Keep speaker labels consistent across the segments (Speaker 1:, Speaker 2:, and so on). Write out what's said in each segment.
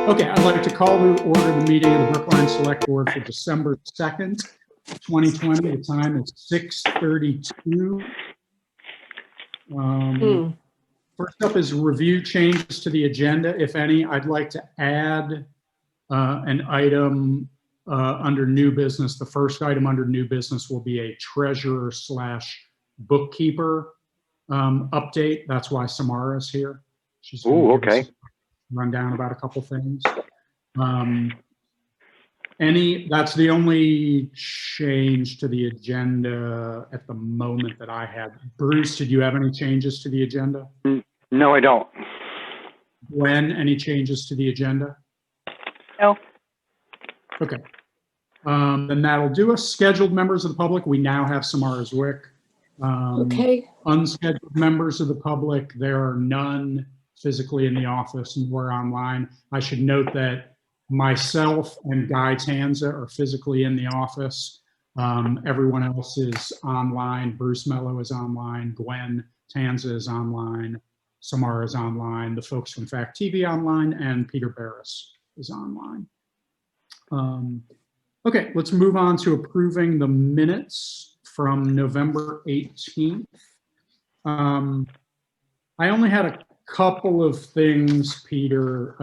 Speaker 1: Okay, I'd like to call to order the meeting of the Brookline Select Board for December 2nd, 2020. The time is 6:32. First up is review changes to the agenda, if any. I'd like to add an item under new business. The first item under new business will be a treasurer / bookkeeper update. That's why Samara's here. She's
Speaker 2: okay.
Speaker 1: Run down about a couple things. That's the only change to the agenda at the moment that I had. Bruce, did you have any changes to the agenda?
Speaker 2: No, I don't.
Speaker 1: Gwen, any changes to the agenda?
Speaker 3: No.
Speaker 1: Okay. Then that'll do us. Scheduled members of the public, we now have Samara Zwick.
Speaker 4: Okay.
Speaker 1: Unscheduled members of the public, there are none physically in the office and we're online. I should note that myself and Guy Tanza are physically in the office. Everyone else is online. Bruce Mello is online. Gwen Tanza is online. Samara is online. The folks from Fact TV online, and Peter Barris is online. Okay, let's move on to approving the minutes from November 18th. I only had a couple of things, Peter.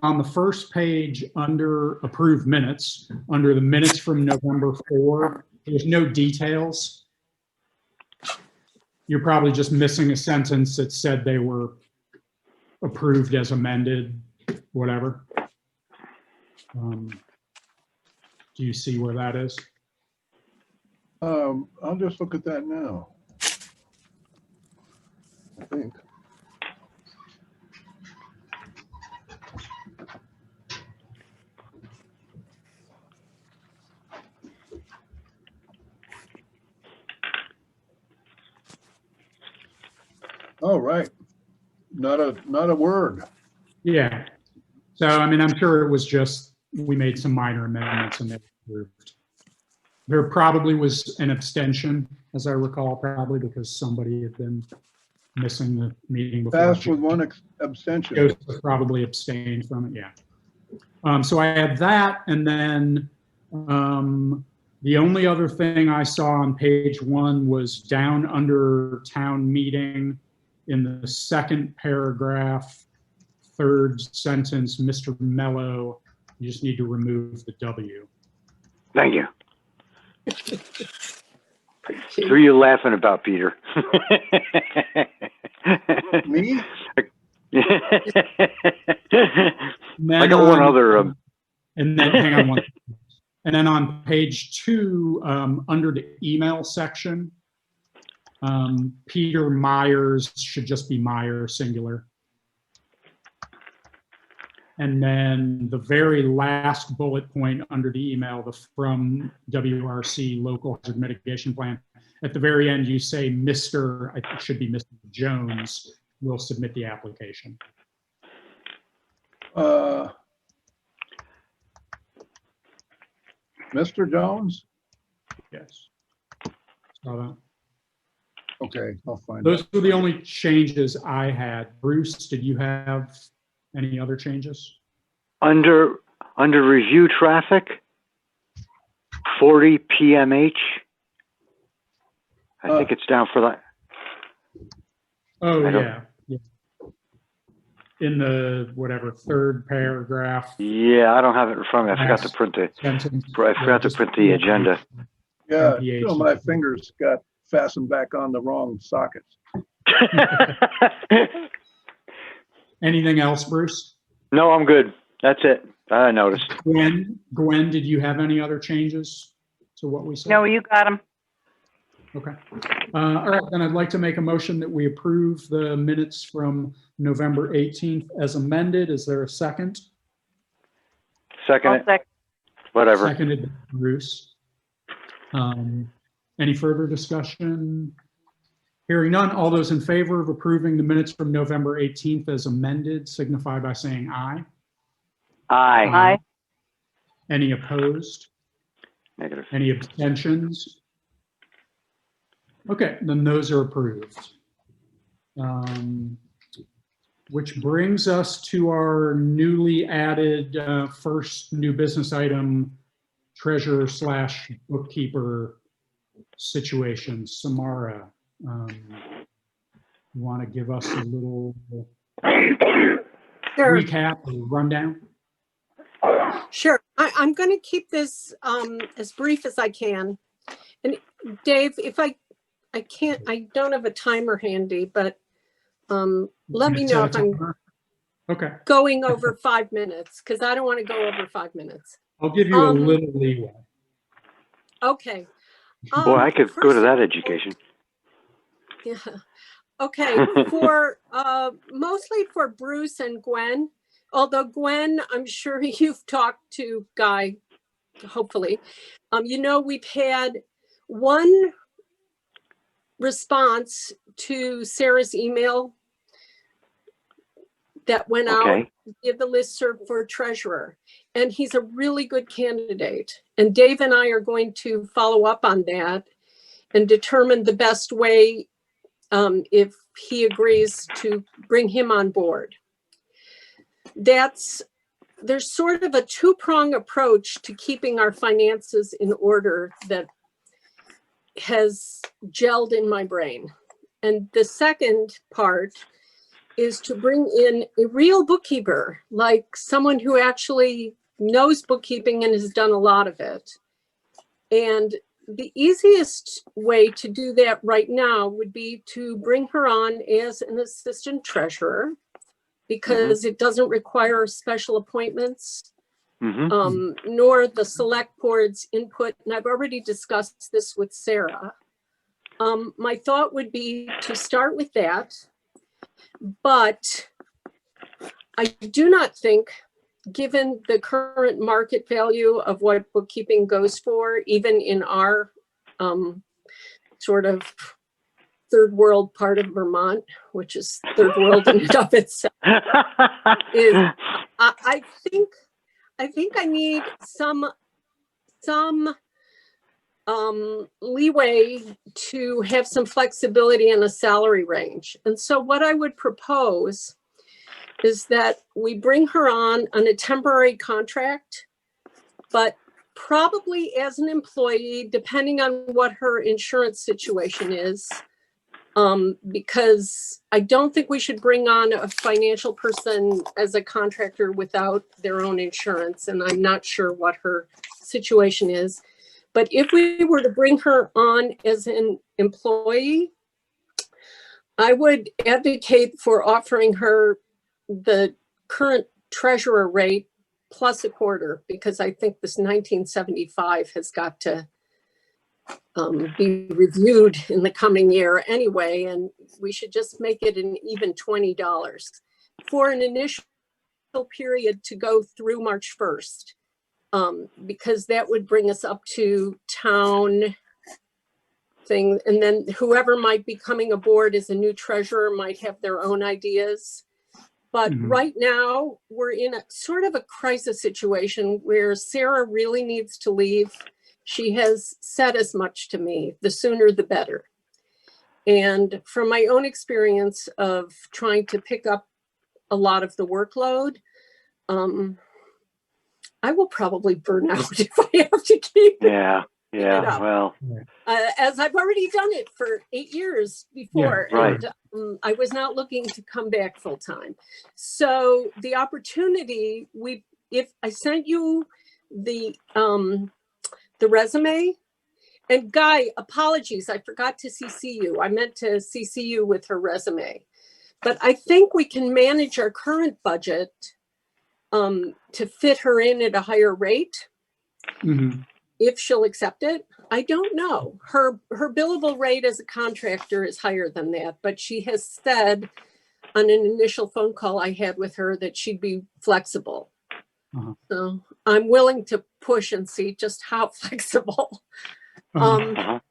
Speaker 1: On the first page under approved minutes, under the minutes from November 4, there's no details. You're probably just missing a sentence that said they were approved as amended, whatever. Do you see where that is?
Speaker 5: I'll just look at that now. I think. Oh, right. Not a word.
Speaker 1: Yeah. So, I mean, I'm sure it was just, we made some minor amendments and they were approved. There probably was an abstention, as I recall, probably because somebody had been missing the meeting before.
Speaker 5: Passed with one abstention.
Speaker 1: Joseph probably abstained from it, yeah. So I had that, and then the only other thing I saw on page 1 was down under town meeting in the second paragraph, third sentence, Mr. Mello, you just need to remove the W.
Speaker 2: Thank you. Who are you laughing about, Peter?
Speaker 5: Me?
Speaker 2: I got one other.
Speaker 1: And then, hang on one. And then on page 2, under the email section, Peter Myers should just be Meyer, singular. And then the very last bullet point under the email, the from WRC local hazard mitigation plan. At the very end, you say Mr. It should be Mr. Jones will submit the application.
Speaker 5: Mr. Jones?
Speaker 1: Yes. Saw that.
Speaker 5: Okay, I'll find
Speaker 1: Those
Speaker 5: it.
Speaker 1: were the only changes I had. Bruce, did you have any other changes?
Speaker 2: Under review traffic, 40 PMH. I think it's down for that.
Speaker 1: Oh, yeah. In the whatever third paragraph.
Speaker 2: Yeah, I don't have it in front of me. I forgot to print the agenda.
Speaker 5: Yeah, so my fingers got fastened back on the wrong sockets.
Speaker 1: Anything else, Bruce?
Speaker 2: No, I'm good. That's it. I noticed.
Speaker 1: Gwen, did you have any other changes to what we said?
Speaker 3: No, you got them.
Speaker 1: Okay. All right, then I'd like to make a motion that we approve the minutes from November 18th as amended. Is there a second?
Speaker 2: Second. Whatever.
Speaker 1: Seconded by Bruce. Any further discussion? Hearing none, all those in favor of approving the minutes from November 18th as amended signify by saying aye.
Speaker 2: Aye.
Speaker 3: Aye.
Speaker 1: Any opposed?
Speaker 2: Negative.
Speaker 1: Any abstentions? Okay, then those are approved. which brings us to our newly added first new business item, treasurer slash bookkeeper situation. Samara, you want to give us a little
Speaker 4: Sure.
Speaker 1: recap or rundown?
Speaker 4: Sure. I'm going to keep this as brief as I can. And Dave, if I can't, I don't have a timer handy, but let me know if I'm going over 5 minutes, because I don't want to go over 5 minutes.
Speaker 1: I'll give you a little leeway.
Speaker 4: Okay.
Speaker 2: Boy, I could go to that education.
Speaker 4: Yeah. Okay. For mostly for Bruce and Gwen, although Gwen, I'm sure you've talked to Guy, hopefully. You know, we've had one response to Sarah's email that went out, give the listserv for treasurer. And he's a really good candidate. And Dave and I are going to follow up on that and determine the best way if he agrees to bring him on board. There's sort of a two-prong approach to keeping our finances in order that has gelled in my brain. And the second part is to bring in a real bookkeeper, like someone who actually knows bookkeeping and has done a lot of it. And the easiest way to do that right now would be to bring her on as an assistant treasurer, because it doesn't require special appointments, nor the select board's input. And I've already discussed this with Sarah. My thought would be to start with that, but I do not think, given the current market value of what bookkeeping goes for, even in our sort of third world part of Vermont, which is third world in and of itself, is I think I need some leeway to have some flexibility in a salary range. And so what I would propose is that we bring her on a temporary contract, but probably as an employee, depending on what her insurance situation is, because I don't think we should bring on a financial person as a contractor without their own insurance. And I'm not sure what her situation is. But if we were to bring her on as an employee, I would advocate for offering her the current treasurer rate plus a quarter, because I think this 1975 has got to be reviewed in the coming year anyway, and we should just make it an even $20 for an initial period to go through March 1st, because that would bring us up to town thing, and then whoever might be coming aboard as a new treasurer might have their own ideas. But right now, we're in a sort of a crisis situation where Sarah really needs to leave. She has said as much to me, the sooner the better. And from my own experience of trying to pick up a lot of the workload, I will probably burn out if I have to keep
Speaker 2: well.
Speaker 4: as I've already done it for 8 years before.
Speaker 2: Yeah, right.
Speaker 4: And I was not looking to come back full time. So the opportunity, if I sent you the resume, and Guy, apologies, I forgot to CC you. I meant to CC you with her resume, but I think we can manage our current budget to fit her in at a higher rate. If she'll accept it. I don't know. Her billable rate as a contractor is higher than that, but she has said on an initial phone call I had with her that she'd be flexible. So I'm willing to push and see just how flexible. But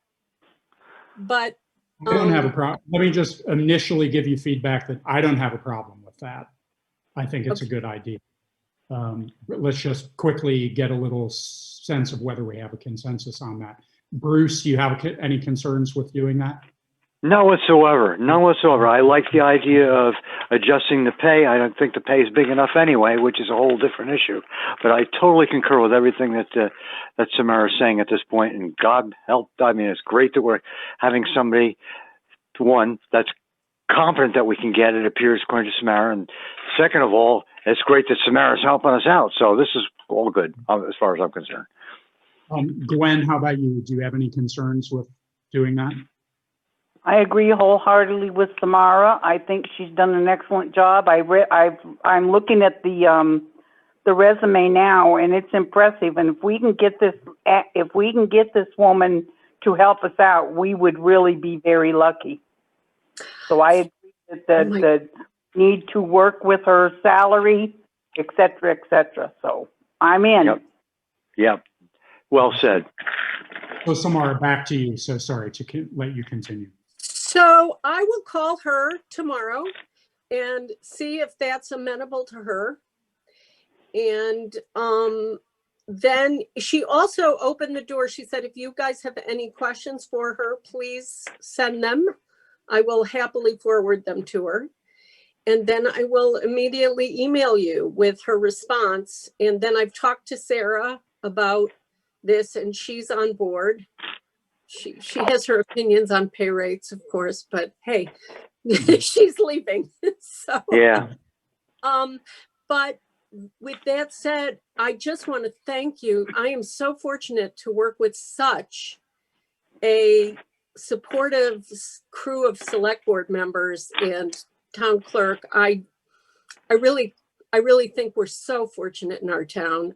Speaker 1: I don't have a problem. Let me just initially give you feedback that I don't have a problem with that. I think it's a good idea. Let's just quickly get a little sense of whether we have a consensus on that. Bruce, do you have any concerns with doing that?
Speaker 2: None whatsoever. None whatsoever. I like the idea of adjusting the pay. I don't think the pay is big enough anyway, which is a whole different issue. But I totally concur with everything that Samara is saying at this point. And God help, I mean, it's great that we're having somebody, one, that's confident that we can get it, appears, according to Samara. And second of all, it's great that Samara is helping us out. So this is all good as far as I'm concerned.
Speaker 1: Gwen, how about you? Do you have any concerns with doing that?
Speaker 3: I agree wholeheartedly with Samara. I think she's done an excellent job. I'm looking at the resume now, and it's impressive. And if we can get this woman to help us out, we would really be very lucky. So I agree that the need to work with her salary, et cetera, et cetera. So I'm in.
Speaker 2: Yep. Well said.
Speaker 1: So Samara, back to you. So sorry to let you continue.
Speaker 4: So I will call her tomorrow and see if that's amenable to her. And then she also opened the door. She said, if you guys have any questions for her, please send them. I will happily forward them to her. And then I will immediately email you with her response. And then I've talked to Sarah about this, and she's on board. She has her opinions on pay rates, of course, but hey, she's leaving. So
Speaker 2: yeah.
Speaker 4: But with that said, I just want to thank you. I am so fortunate to work with such a supportive crew of select board members and town clerk. I really think we're so fortunate in our town.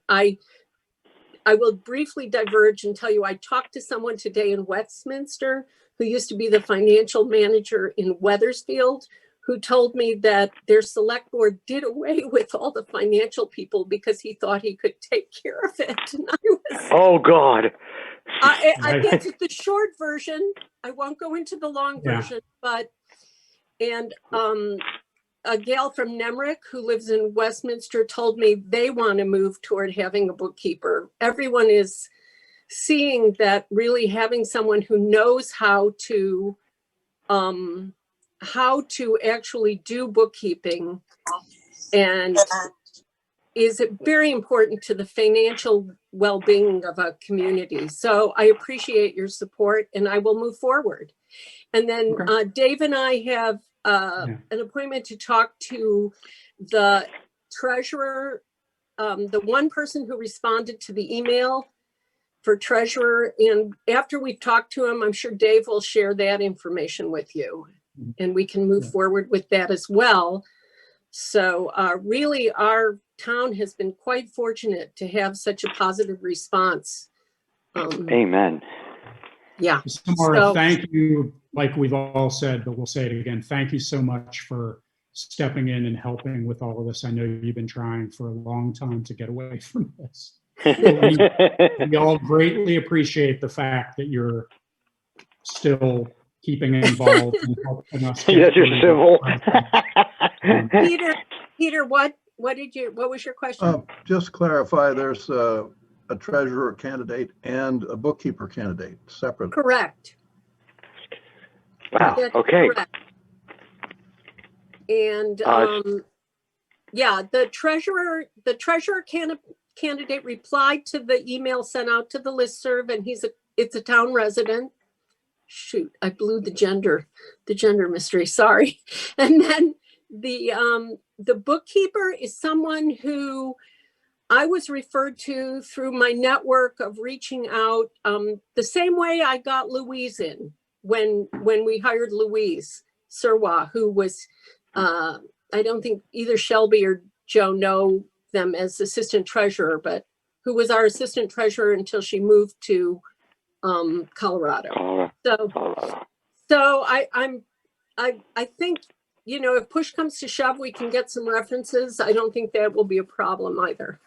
Speaker 4: I will briefly diverge and tell you, I talked to someone today in Westminster who used to be the financial manager in Wethersfield, who told me that their select board did away with all the financial people because he thought he could take care of it. And
Speaker 2: oh, God.
Speaker 4: I guess it's the short version. I won't go into the long version, and a gal from Nemrick who lives in Westminster told me they want to move toward having a bookkeeper. Everyone is seeing that really having someone who knows how to actually do bookkeeping and is very important to the financial well-being of a community. So I appreciate your support, and I will move forward. And then Dave and I have an appointment to talk to the treasurer, the one person who responded to the email for treasurer. And after we've talked to him, I'm sure Dave will share that information with you, and we can move forward with that as well. So really, our town has been quite fortunate to have such a positive response.
Speaker 2: Amen.
Speaker 4: Yeah.
Speaker 1: Samara, thank you. Like we've all said, but we'll say it again. Thank you so much for stepping in and helping with all of this. I know you've been trying for a long time to get away from this. We all greatly appreciate the fact that you're still keeping involved and helping us.
Speaker 2: Yes, you're civil.
Speaker 4: Peter, what was your question?
Speaker 5: Just clarify, there's a treasurer candidate and a bookkeeper candidate separate.
Speaker 4: Correct.
Speaker 2: Wow.
Speaker 4: That's
Speaker 2: okay.
Speaker 4: Correct. And the treasurer candidate replied to the email sent out to the listserv, and it's a town resident. Shoot, I blew the gender mystery. Sorry. And then the bookkeeper is someone who I was referred to through my network of reaching out, the same way I got Louise in when we hired Louise Surwa, who was, I don't think either Shelby or Joe know them as assistant treasurer, but who was our assistant treasurer until she moved to Colorado. So I think, if push comes to shove, we can get some references. I don't think that will be a problem either.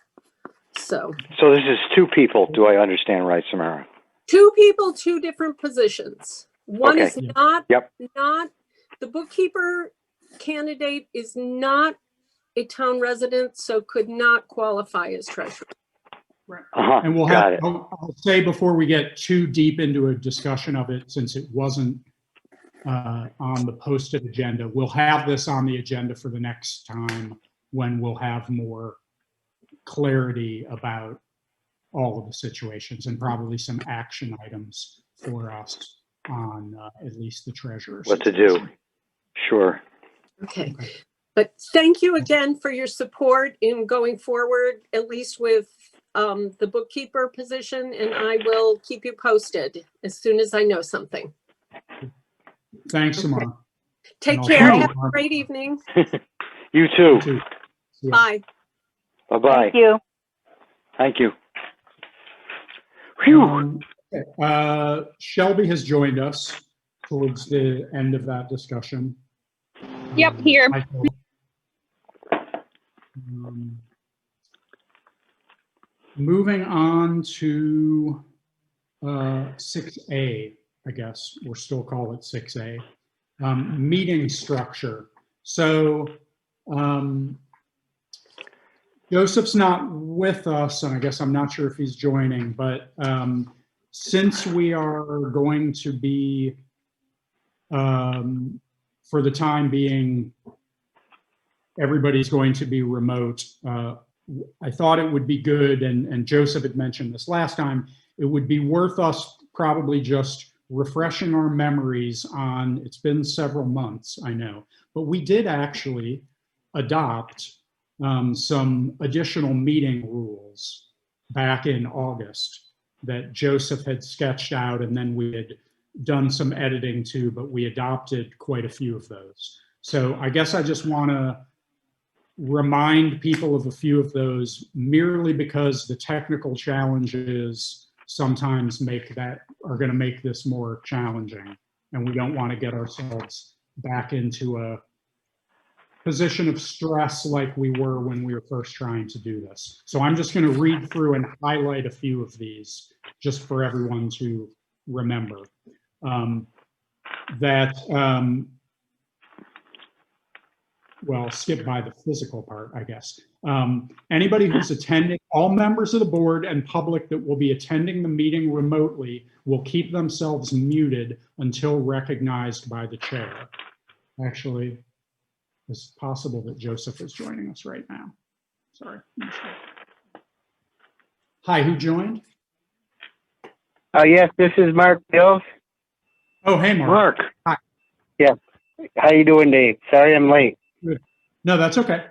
Speaker 4: So
Speaker 2: this is two people. Do I understand right, Samara?
Speaker 4: Two people, two different positions. One is not the bookkeeper candidate is not a town resident, so could not qualify as treasurer.
Speaker 1: Right. And we'll have, I'll say before we get too deep into a discussion of it, since it wasn't on the posted agenda. We'll have this on the agenda for the next time when we'll have more clarity about all of the situations and probably some action items for us on at least the treasurer's
Speaker 2: What to do.
Speaker 1: situation.
Speaker 2: Sure.
Speaker 4: Okay.
Speaker 1: Okay.
Speaker 4: But thank you again for your support in going forward, at least with the bookkeeper position, and I will keep you posted as soon as I know something.
Speaker 1: Thanks,
Speaker 4: Okay.
Speaker 1: Samara.
Speaker 4: Take
Speaker 1: And I'll
Speaker 4: care.
Speaker 1: see you
Speaker 4: Have a
Speaker 1: tomorrow.
Speaker 4: great evening.
Speaker 2: You too.
Speaker 1: You too. See ya.
Speaker 4: Bye.
Speaker 2: Bye-bye.
Speaker 3: Thank you.
Speaker 2: Thank you. Phew.
Speaker 1: Okay. Shelby has joined us towards the end of that discussion.
Speaker 6: Yep, here.
Speaker 1: Hi, Shelby. Moving on to 6A, I guess we'll still call it 6A, meeting structure. So Joseph's not with us, and I guess I'm not sure if he's joining, but since we are going to be, for the time being, everybody's going to be remote, I thought it would be good, and Joseph had mentioned this last time, it would be worth us probably just refreshing our memories on, it's been several months, I know, but we did actually adopt some additional meeting rules back in August that Joseph had sketched out, and then we had done some editing too, but we adopted quite a few of those. So I guess I just want to remind people of a few of those, merely because the technical challenges sometimes are going to make this more challenging, and we don't want to get ourselves back into a position of stress like we were when we were first trying to do this. So I'm just going to read through and highlight a few of these just for everyone to remember. Well, skip by the physical part, I guess. Anybody who's attending, all members of the board and public that will be attending the meeting remotely will keep themselves muted until recognized by the chair. Actually, it's possible that Joseph is joining us right now. Sorry. Hi, who joined?
Speaker 7: Yes, this is Mark Bills.
Speaker 1: Oh, hey, Mark.
Speaker 2: Mark.
Speaker 1: Hi.
Speaker 7: Yeah. How you doing, Dave? Sorry I'm late.
Speaker 1: Good. No, that's okay.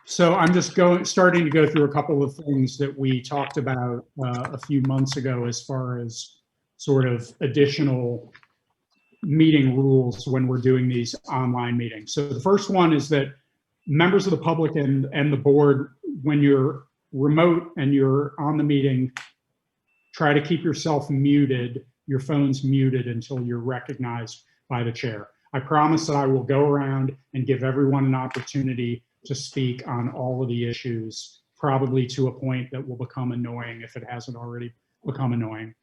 Speaker 1: So I'm just starting to go through a couple of things that we talked about a few months ago as far as sort of additional meeting rules when we're doing these online meetings. So the first one is that members of the public and the board, when you're remote and you're on the meeting, try to keep yourself muted, your phone's muted until you're recognized by the chair. I promise that I will go around and give everyone an opportunity to speak on all of the issues, probably to a point that will become annoying if it hasn't already become annoying.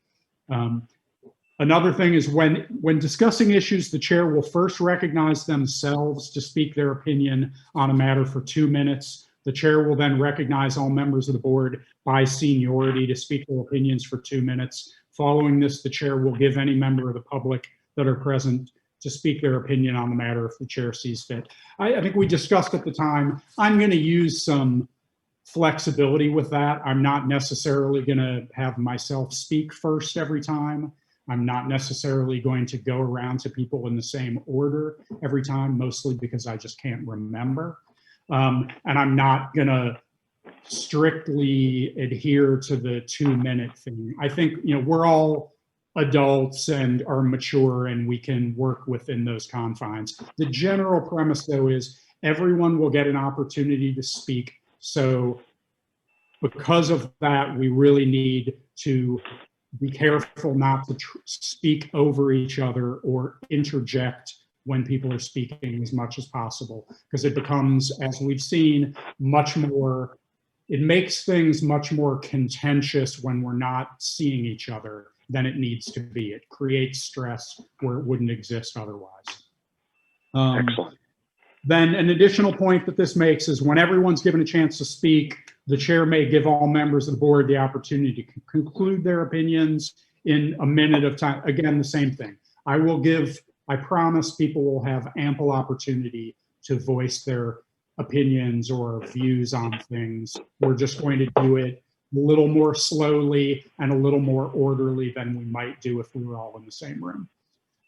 Speaker 1: Another thing is when discussing issues, the chair will first recognize themselves to speak their opinion on a matter for 2 minutes. The chair will then recognize all members of the board by seniority to speak their opinions for 2 minutes. Following this, the chair will give any member of the public that are present to speak their opinion on the matter if the chair sees fit. I think we discussed at the time, I'm going to use some flexibility with that. I'm not necessarily going to have myself speak first every time. I'm not necessarily going to go around to people in the same order every time, mostly because I just can't remember. And I'm not going to strictly adhere to the 2-minute thing. I think, we're all adults and are mature and we can work within those confines. The general premise, though, is everyone will get an opportunity to speak. So because of that, we really need to be careful not to speak over each other or interject when people are speaking as much as possible, because it becomes, as we've seen, it makes things much more contentious when we're not seeing each other than it needs to be. It creates stress where it wouldn't exist otherwise.
Speaker 2: Excellent.
Speaker 1: Then an additional point that this makes is when everyone's given a chance to speak, the chair may give all members of the board the opportunity to conclude their opinions in a minute of time. Again, the same thing. I promise people will have ample opportunity to voice their opinions or views on things. We're just going to do it a little more slowly and a little more orderly than we might do if we were all in the same room.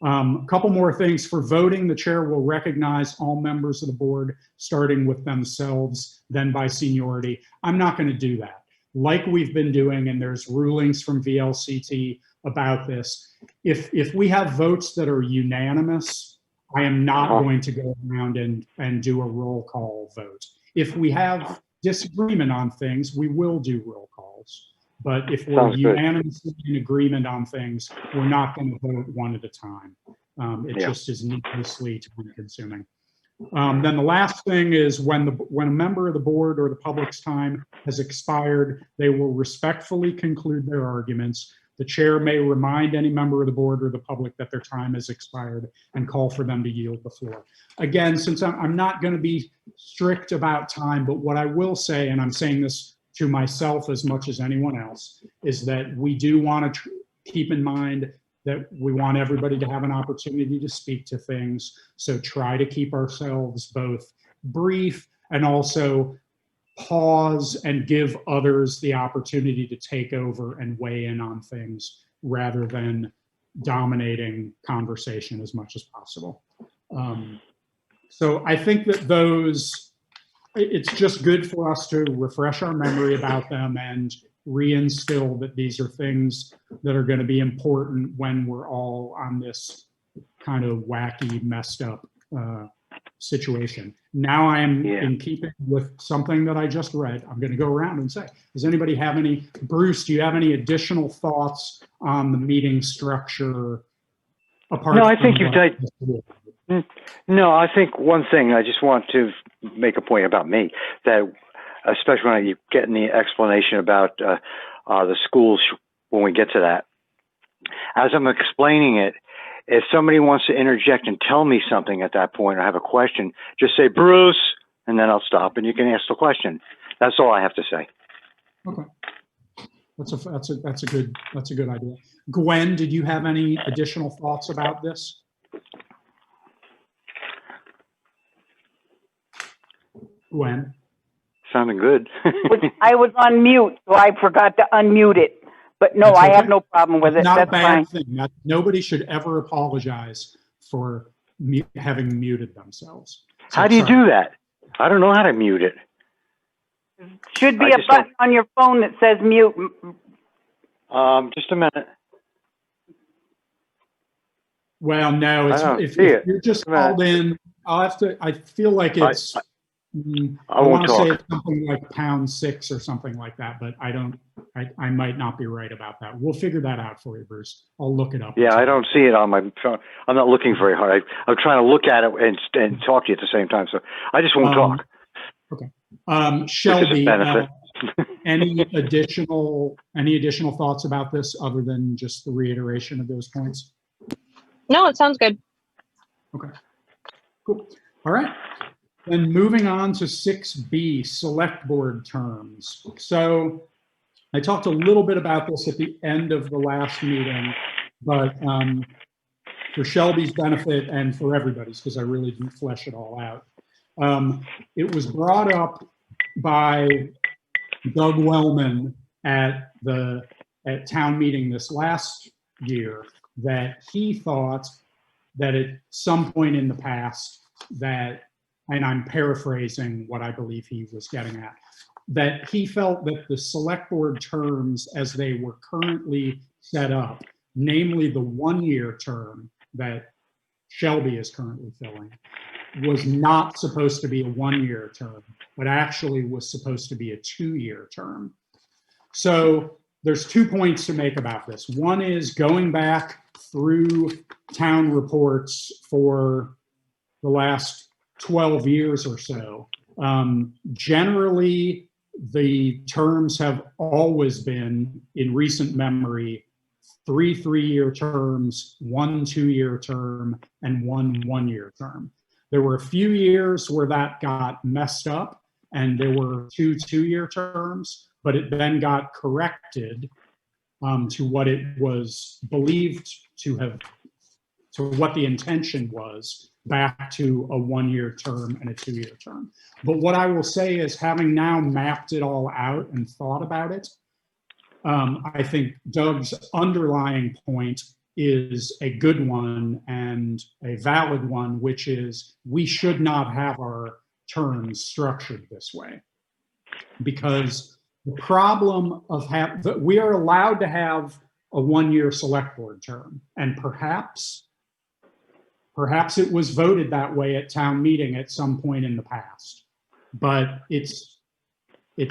Speaker 1: A couple more things. For voting, the chair will recognize all members of the board, starting with themselves, then by seniority. I'm not going to do that. Like we've been doing, and there's rulings from VLCT about this. If we have votes that are unanimous, I am not going to go around and do a roll call vote. If we have disagreement on things, we will do roll calls. But if we're unanimously in agreement on things, we're not going to vote one at a time. It just is needlessly time consuming. Then the last thing is when a member of the board or the public's time has expired, they will respectfully conclude their arguments. The chair may remind any member of the board or the public that their time has expired and call for them to yield the floor. Again, since I'm not going to be strict about time, but what I will say, and I'm saying this to myself as much as anyone else, is that we do want to keep in mind that we want everybody to have an opportunity to speak to things. So try to keep ourselves both brief and also pause and give others the opportunity to take over and weigh in on things rather than dominating conversation as much as possible. So I think that it's just good for us to refresh our memory about them and reinstill that these are things that are going to be important when we're all on this kind of wacky, messed up situation. Now I am in keeping with something that I just read. I'm going to go around and say, does anybody have Bruce, do you have any additional thoughts on the meeting structure?
Speaker 2: No, I think you've done. No, I think one thing I just want to make a point about me, that especially when you get in the explanation about the schools, when we get to that, as I'm explaining it, if somebody wants to interject and tell me something at that point, or have a question, just say, Bruce, and then I'll stop and you can ask the question. That's all I have to say.
Speaker 1: Okay. That's a good idea. Gwen, did you have any additional thoughts about this? Gwen?
Speaker 2: Sounding good.
Speaker 3: I was on mute, so I forgot to unmute it. But no,
Speaker 1: That's okay.
Speaker 3: I have no problem with it.
Speaker 1: Not
Speaker 3: That's
Speaker 1: a bad
Speaker 3: fine.
Speaker 1: thing. Nobody should ever apologize for having muted themselves. So,
Speaker 2: how do you do that? I don't know how to mute it.
Speaker 3: Should be a button on your phone that says mute.
Speaker 2: Just a minute.
Speaker 1: Well, no, if you're just called in, I feel like it's, I want to say it's something like #6 or something like that, but I might not be right about that. We'll figure that out for you, Bruce. I'll look it up.
Speaker 2: Yeah, I don't see it on my phone. I'm not looking very hard. I'm trying to look at it and talk to you at the same time, so I just won't talk.
Speaker 1: Okay. Shelby, any additional thoughts about this other than just the reiteration of those points?
Speaker 6: No, it sounds good.
Speaker 1: Okay, cool. All right. Then moving on to 6B, select board terms. So I talked a little bit about this at the end of the last meeting, but for Shelby's benefit and for everybody's, because I really didn't flesh it all out. It was brought up by Doug Wellman at town meeting this last year that he thought that at some point in the past that, and I'm paraphrasing what I believe he was getting at, that he felt that the select board terms as they were currently set up, namely the 1-year term that Shelby is currently filling, was not supposed to be a 1-year term, but actually was supposed to be a 2-year term. So there's 2 points to make about this. One is going back through town reports for the last 12 years or so. Generally, the terms have always been, in recent memory, 3 3-year terms, 1 2-year term, and 1 1-year term. There were a few years where that got messed up and there were 2 2-year terms, but it then got corrected to what it was believed to to what the intention was back to a 1-year term and a 2-year term. But what I will say is, having now mapped it all out and thought about it, I think Doug's underlying point is a good one and a valid one, which is we should not have our terms structured this way. Because the problem of we are allowed to have a 1-year select board term, and perhaps it was voted that way at town meeting at some point in the past, but it's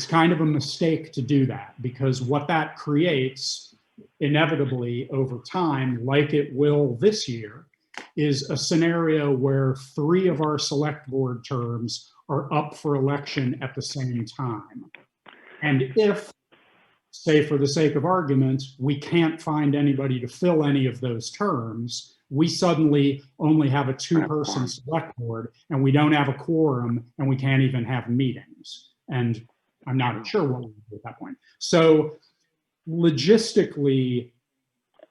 Speaker 1: kind of a mistake to do that, because what that creates inevitably over time, like it will this year, is a scenario where 3 of our select board terms are up for election at the same time. And if, say for the sake of argument, we can't find anybody to fill any of those terms, we suddenly only have a 2-person select board, and we don't have a quorum, and we can't even have meetings. And I'm not sure what we do at that point. So logistically,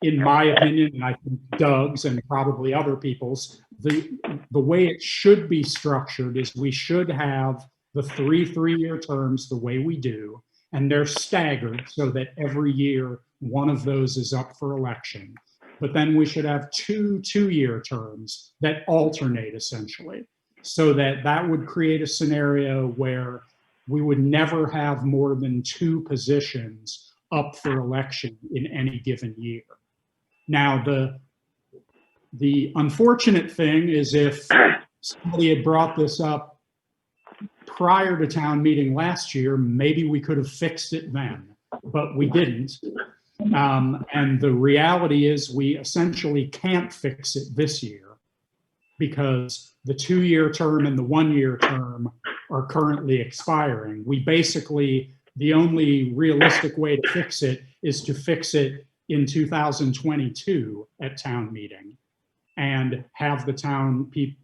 Speaker 1: in my opinion, and I think Doug's and probably other people's, the way it should be structured is we should have the 3-3-year terms the way we do, and they're staggered so that every year one of those is up for election. But then we should have 2 2-year terms that alternate essentially, so that would create a scenario where we would never have more than 2 positions up for election in any given year. Now, the unfortunate thing is, if somebody had brought this up prior to town meeting last year, maybe we could have fixed it then, but we didn't. And the reality is we essentially can't fix it this year, because the 2-year term and the 1-year term are currently expiring. We basically, the only realistic way to fix it is to fix it in 2022 at town meeting, and have the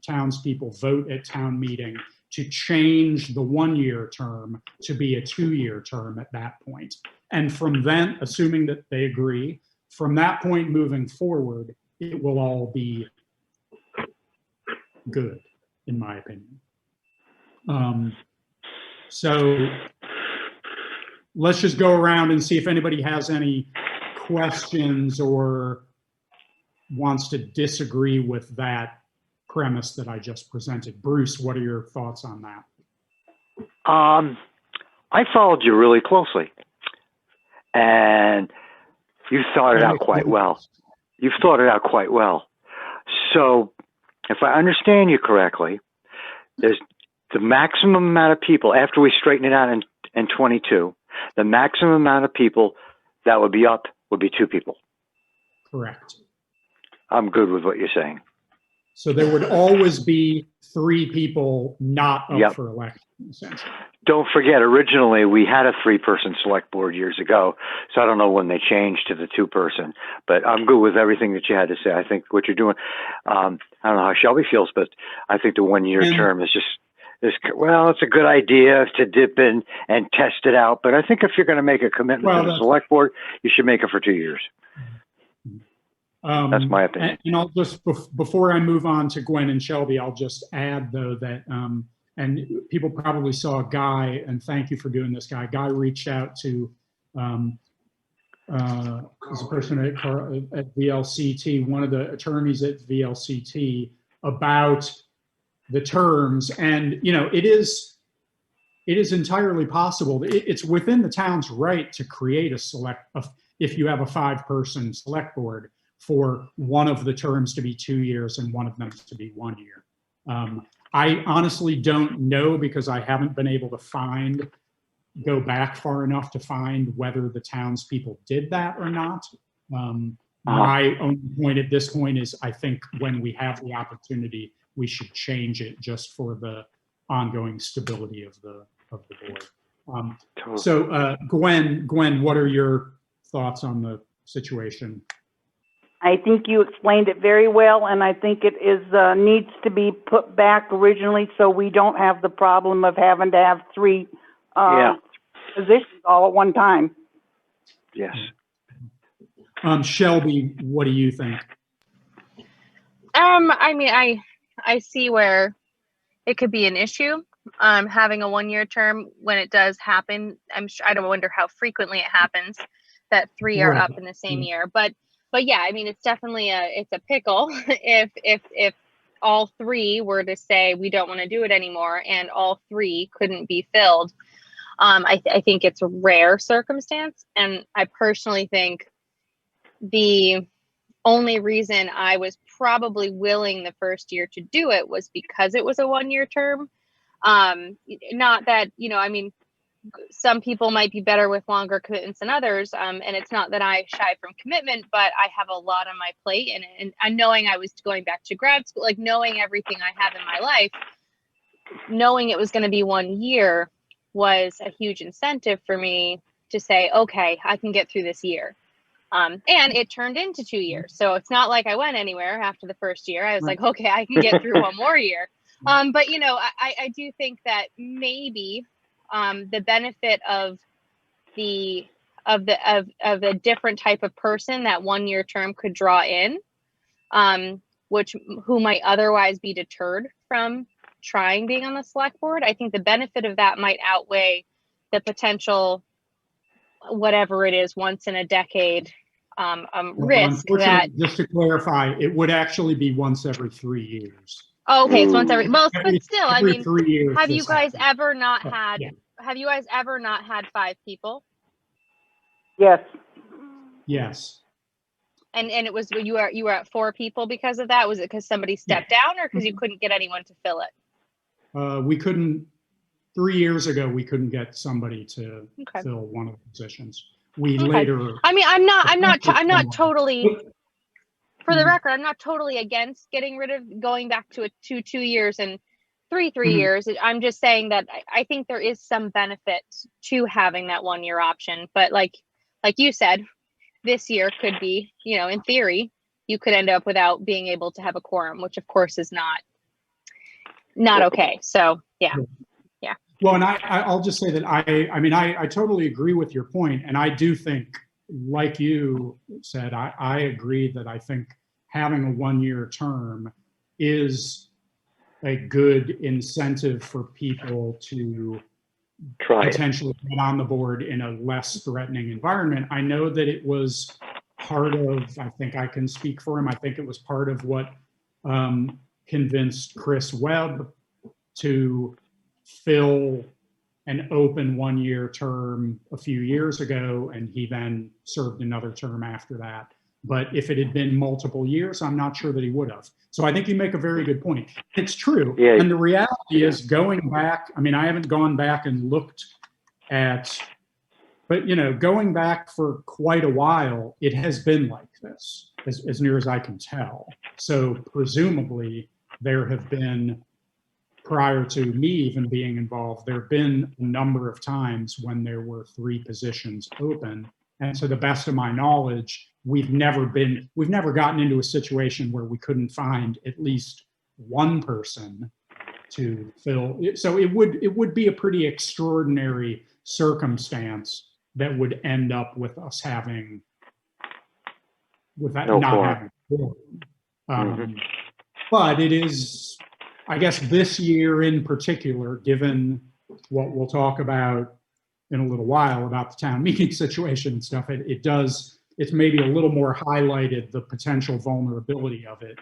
Speaker 1: townspeople vote at town meeting to change the 1-year term to be a 2-year term at that point. And from then, assuming that they agree, from that point moving forward, it will all be good, in my opinion. So let's just go around and see if anybody has any questions or wants to disagree with that premise that I just presented. Bruce, what are your thoughts on that?
Speaker 2: I followed you really closely, and you thought it out quite well. You've thought it out quite well. So if I understand you correctly, there's the maximum amount of people, after we straighten it out in 22, the maximum amount of people that would be up would be 2 people.
Speaker 1: Correct.
Speaker 2: I'm good with what you're saying.
Speaker 1: So there would always be 3 people not up for election, essentially.
Speaker 2: Don't forget, originally we had a 3-person select board years ago, so I don't know when they changed to the 2-person, but I'm good with everything that you had to say. I think what you're doing, I don't know how Shelby feels, but I think the 1-year term is well, it's a good idea to dip in and test it out, but I think if you're going to make a commitment to the select board, you should make it for 2 years. That's my opinion.
Speaker 1: And I'll just, before I move on to Gwen and Shelby, I'll just add, though, that, and people probably saw Guy, and thank you for doing this, Guy. Guy reached out to, as a person at VLCT, one of the attorneys at VLCT, about the terms. And, you know, it is entirely possible. It's within the town's right to create if you have a 5-person select board, for one of the terms to be 2 years and one of them to be 1 year. I honestly don't know, because I haven't been able to go back far enough to find whether the townspeople did that or not. My only point at this point is, I think when we have the opportunity, we should change it just for the ongoing stability of the board. So Gwen, what are your thoughts on the situation?
Speaker 3: I think you explained it very well, and I think it needs to be put back originally, so we don't have the problem of having to have 3 positions all at one time.
Speaker 2: Yes.
Speaker 1: Shelby, what do you think?
Speaker 6: I mean, I see where it could be an issue. Having a 1-year term when it does happen, I don't wonder how frequently it happens that 3 are
Speaker 1: Right.
Speaker 6: up in the same year. But yeah, I mean, it's definitely it's a pickle if all 3 were to say we don't want to do it anymore and all 3 couldn't be filled. I think it's a rare circumstance, and I personally think the only reason I was probably willing the first year to do it was because it was a 1-year term. Not that, I mean, some people might be better with longer commitments than others. And it's not that I shy from commitment, but I have a lot on my plate. And knowing I was going back to grad school, like knowing everything I have in my life, knowing it was going to be 1 year was a huge incentive for me to say, okay, I can get through this year. And it turned into 2 years. So it's not like I went anywhere after the first year. I was like, okay, I can get through one more year. But I do think that maybe the benefit of a different type of person that 1-year term could draw in, who might otherwise be deterred from trying being on the select board. I think the benefit of that might outweigh the potential, whatever it is, once in a decade risk that.
Speaker 1: Just to clarify, it would actually be once every 3 years.
Speaker 6: Oh, okay, it's once every. Well, but still, I mean,
Speaker 1: 3 years.
Speaker 6: have you guys ever not
Speaker 1: Oh,
Speaker 6: had?
Speaker 1: yeah.
Speaker 6: Have you guys ever not had 5 people?
Speaker 3: Yes.
Speaker 1: Yes.
Speaker 6: And it was you were at 4 people because of that? Was it because somebody stepped down, or because you couldn't get anyone to fill it?
Speaker 1: We couldn't. 3 years ago, we couldn't get somebody to fill one of the positions. We later.
Speaker 6: I mean, I'm not totally. For the record, I'm not totally against getting rid of going back to a 2 years and 3 years. I'm just saying that I think there is some benefit to having that 1-year option. But like you said, this year could be, in theory, you could end up without being able to have a quorum, which of course is not okay. So yeah.
Speaker 1: Well, and I'll just say that I totally agree with your point, and I do think, like you said, I agree that I think having a 1-year term is a good incentive for people to potentially get on the board in a less threatening environment. I know that it was part of, I think I can speak for him, I think it was part of what convinced Chris Webb to fill an open 1-year term a few years ago, and he then served another term after that. But if it had been multiple years, I'm not sure that he would have. So I think you make a very good point. It's true.
Speaker 2: Yeah.
Speaker 1: And the reality is, going back, I haven't gone back and looked at, but going back for quite a while, it has been like this, as near as I can tell. So presumably there have been, prior to me even being involved, there have been a number of times when there were 3 positions open. And to the best of my knowledge, we've never gotten into a situation where we couldn't find at least one person to fill. So it would be a pretty extraordinary circumstance that would end up with us having, with that not having. But it is, I guess, this year in particular, given what we'll talk about in a little while about the town meeting situation and stuff, it's maybe a little more highlighted the potential vulnerability of it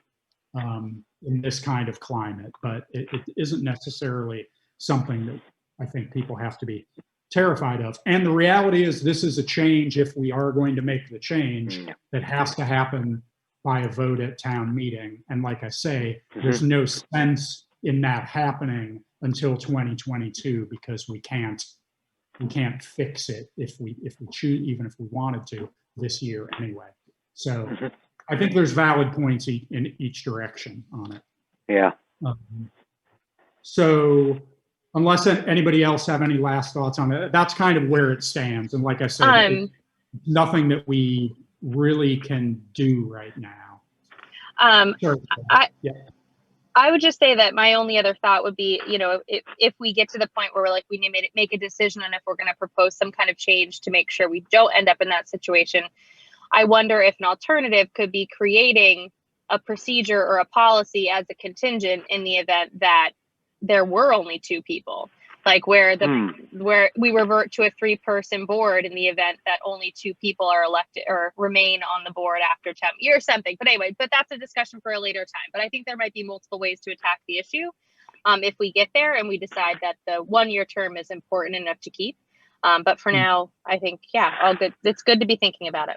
Speaker 1: in this kind of climate, but it isn't necessarily something that I think people have to be terrified of. And the reality is, this is a change, if we are going to make the change, that has to happen by a vote at town meeting. And like I say, there's no sense in that happening until 2022, because we can't fix it if we choose, even if we wanted to, this year anyway. So I think there's valid points in each direction on it.
Speaker 2: Yeah.
Speaker 1: So unless anybody else have any last thoughts on it, that's kind of where it stands. And like I said, nothing that we really can do right now.
Speaker 6: I would just say that my only other thought would be, if we get to the point where we're like, we need to make a decision on if we're going to propose some kind of change to make sure we don't end up in that situation, I wonder if an alternative could be creating a procedure or a policy as a contingent in the event that there were only 2 people, like where we revert to a 3-person board in the event that only 2 people are elected or remain on the board after 10 years, something. But anyway, but that's a discussion for a later time. But I think there might be multiple ways to attack the issue if we get there and we decide that the 1-year term is important enough to keep. But for now, I think, yeah, all good. It's good to be thinking about it.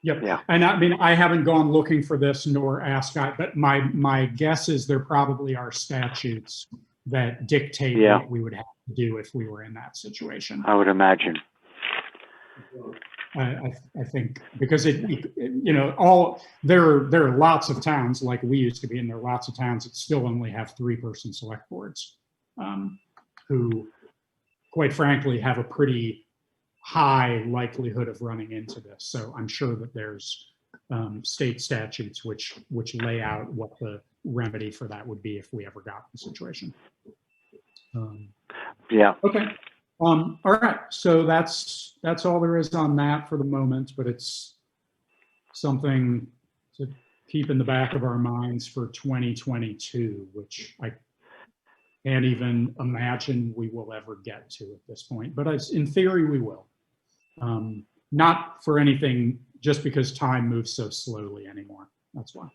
Speaker 1: Yep.
Speaker 2: Yeah.
Speaker 1: And I mean, I haven't gone looking for this nor asked, but my guess is there probably are statutes that dictate what we would have to do if we were in that situation.
Speaker 2: I would imagine.
Speaker 1: I think because there are lots of towns like we used to be, and there are lots of towns that still only have 3-person select boards, who, quite frankly, have a pretty high likelihood of running into this. So I'm sure that there's state statutes which lay out what the remedy for that would be if we ever got the situation.
Speaker 2: Yeah.
Speaker 1: Okay. All right. So that's all there is on that for the moment, but it's something to keep in the back of our minds for 2022, which I can't even imagine we will ever get to at this point, but in theory we will. Not for anything, just because time moves so slowly anymore. That's why.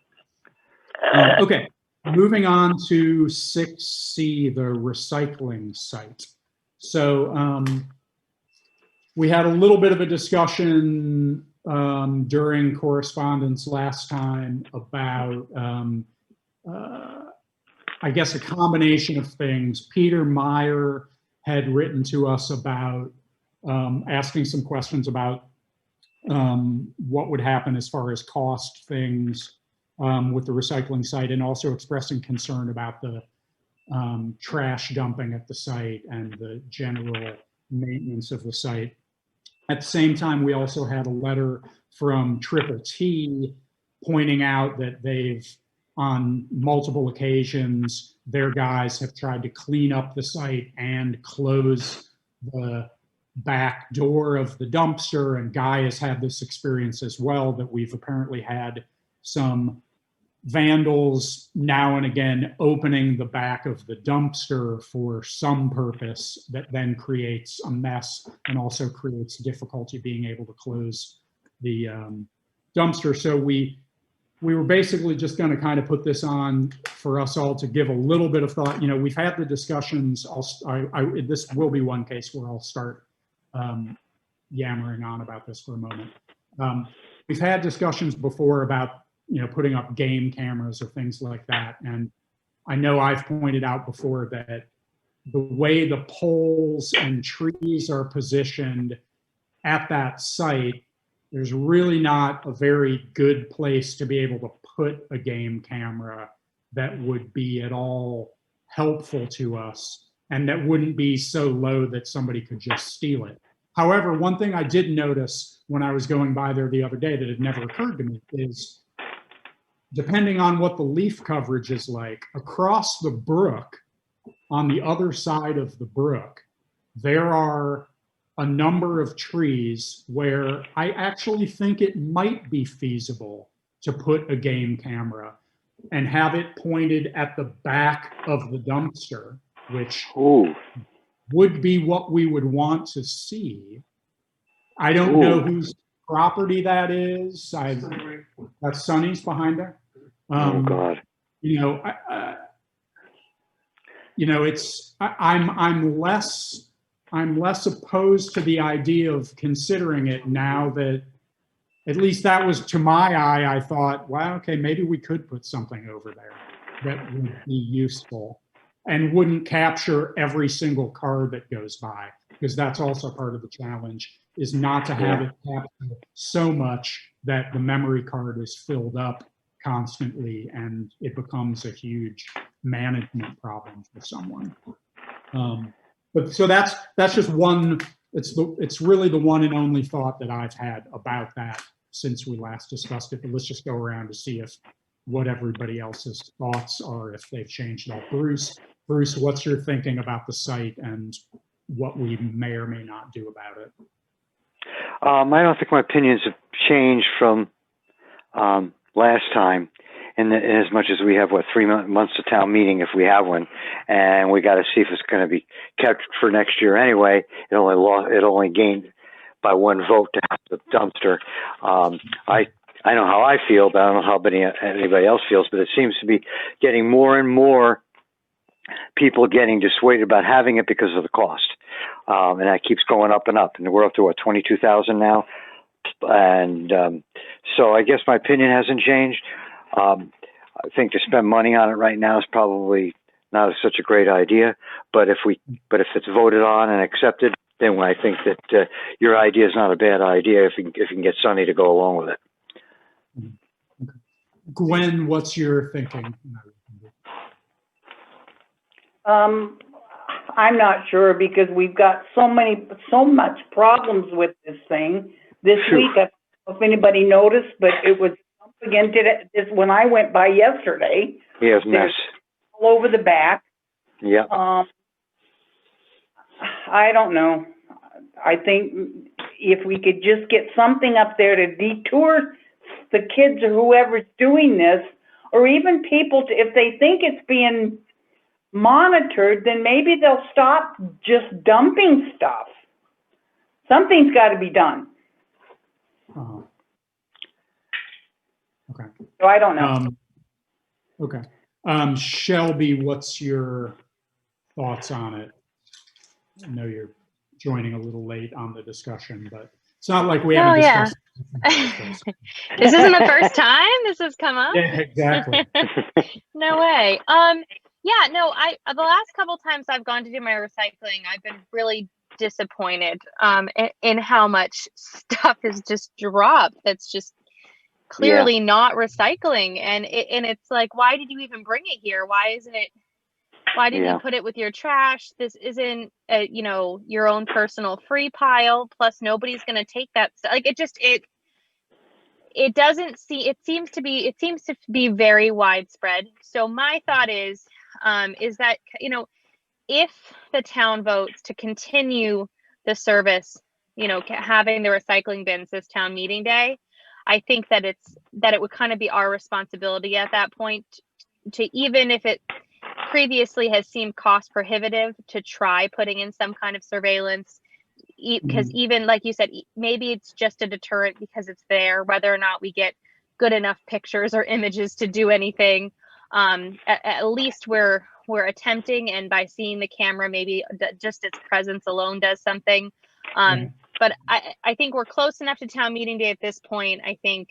Speaker 1: Okay, moving on to 6C, the recycling site. So we had a little bit of a discussion during correspondence last time about, I guess, a combination of things. Peter Meyer had written to us about asking some questions about what would happen as far as cost things with the recycling site, and also expressing concern about the trash dumping at the site and the general maintenance of the site. At the same time, we also had a letter from Triple T pointing out that they've, on multiple occasions, their guys have tried to clean up the site and close the back door of the dumpster, and Guy has had this experience as well, that we've apparently had some vandals now and again opening the back of the dumpster for some purpose that then creates a mess and also creates difficulty being able to close the dumpster. So we were basically just going to kind of put this on for us all to give a little bit of thought. You know, we've had the discussions. This will be one case where I'll start yammering on about this for a moment. We've had discussions before about, you know, putting up game cameras or things like that. And I know I've pointed out before that the way the poles and trees are positioned at that site, there's really not a very good place to be able to put a game camera that would be at all helpful to us, and that wouldn't be so low that somebody could just steal it. However, one thing I did notice when I was going by there the other day that had never occurred to me is, depending on what the leaf coverage is like, across the brook, on the other side of the brook, there are a number of trees where I actually think it might be feasible to put a game camera and have it pointed at the back of the dumpster, which would be what we would want to see. I don't know whose property that is. That's Sonny's behind there.
Speaker 2: Oh God.
Speaker 1: You know, I'm less opposed to the idea of considering it now that, at least that was to my eye, I thought, wow, okay, maybe we could put something over there that would be useful and wouldn't capture every single car that goes by, because that's also part of the challenge, is not to have it capture so much that the memory card is filled up constantly and it becomes a huge management problem for someone. But so that's just one. It's really the one and only thought that I've had about that since we last discussed it. But let's just go around to see if what everybody else's thoughts are, if they've changed at all. Bruce, what's your thinking about the site and what we may or may not do about it?
Speaker 2: I don't think my opinions have changed from last time. In as much as we have, what, 3 months to town meeting if we have one, and we got to see if it's going to be kept for next year anyway. It only gained by one vote to have the dumpster. I know how I feel, but I don't know how anybody else feels. But it seems to be getting more and more people getting dissuaded about having it because of the cost, and that keeps going up and up. And we're up to what, 22,000 now, and so I guess my opinion hasn't changed. I think to spend money on it right now is probably not such a great idea. But if it's voted on and accepted, then I think that your idea is not a bad idea if you can get Sonny to go along with it.
Speaker 1: Gwen, what's your thinking?
Speaker 3: I'm not sure because we've got so much problems with this thing. This week, I don't know if anybody noticed, but it was again when I went by yesterday.
Speaker 2: Yeah, it's a mess.
Speaker 3: All over the back.
Speaker 2: Yeah.
Speaker 3: I don't know. I think if we could just get something up there to detour the kids or whoever's doing this, or even people, if they think it's being monitored, then maybe they'll stop just dumping stuff. Something's got to be done.
Speaker 1: Okay.
Speaker 3: So I don't know.
Speaker 1: Okay. Shelby, what's your thoughts on it? I know you're joining a little late on the discussion, but it's not like we haven't discussed
Speaker 6: this. This isn't the first time this has come up.
Speaker 1: Yeah, exactly.
Speaker 6: No way. Yeah, no, the last couple times I've gone to do my recycling, I've been really disappointed in how much stuff is just dropped that's just clearly not recycling. And it's like, why did you even bring it here? Why didn't you put it with your trash? This isn't your own personal free pile, plus nobody's going to take that stuff. Like it seems to be very widespread. So my thought is that if the town votes to continue the service, having the recycling bins this town meeting day, I think that it would kind of be our responsibility at that point to, even if it previously has seemed cost prohibitive, to try putting in some kind of surveillance, because even like you said, maybe it's just a deterrent because it's there, whether or not we get good enough pictures or images to do anything. At least we're attempting, and by seeing the camera, maybe just its presence alone does something. But I think we're close enough to town meeting day at this point. I think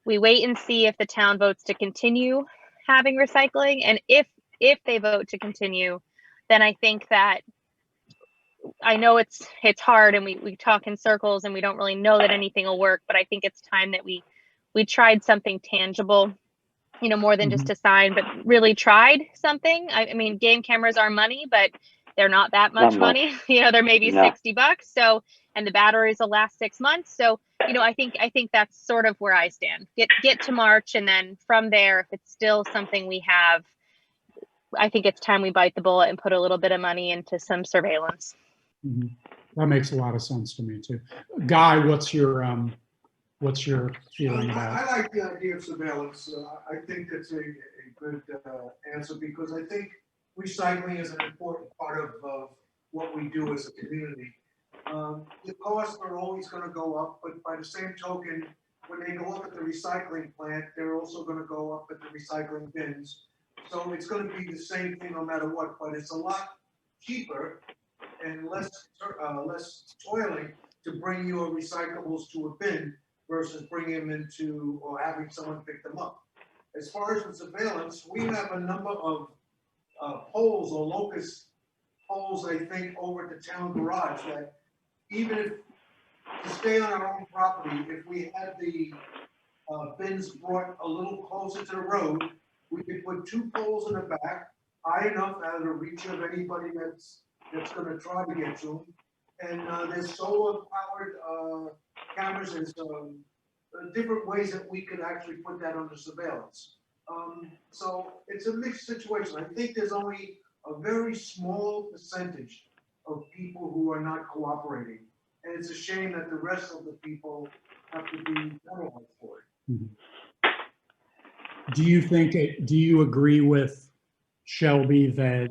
Speaker 6: we wait and see if the town votes to continue having recycling, and if they vote to continue, then I think that, I know it's hard and we talk in circles and we don't really know that anything will work, but I think it's time that we tried something tangible, more than just a sign, but really tried something. I mean, game cameras are money, but they're not that much money. They're maybe $60. So, and the batteries will last 6 months. So, I think that's sort of where I stand. Get to March, and then from there, if it's still something we have, I think it's time we bite the bullet and put a little bit of money into some surveillance.
Speaker 1: That makes a lot of sense to me too. Guy, what's your feeling about it?
Speaker 8: I like the idea of surveillance. I think that's a good answer, because I think recycling is an important part of what we do as a community. The costs are always going to go up, but by the same token, when they go up at the recycling plant, they're also going to go up at the recycling bins. So it's going to be the same thing no matter what, but it's a lot cheaper and less toiling to bring your recyclables to a bin versus bringing them into, or having someone pick them up. As far as the surveillance, we have a number of poles or locust poles, I think, over at the town garage, that even if, to stay on our own property, if we had the bins brought a little closer to the road, we could put 2 poles in the back, high enough out of reach of anybody that's going to try to get to them. And there's solar-powered cameras. There's different ways that we could actually put that under surveillance. So it's a mixed situation. I think there's only a very small percentage of people who are not cooperating. And it's a shame that the rest of the people have to be penalized for it.
Speaker 1: do you think, do you agree with Shelby that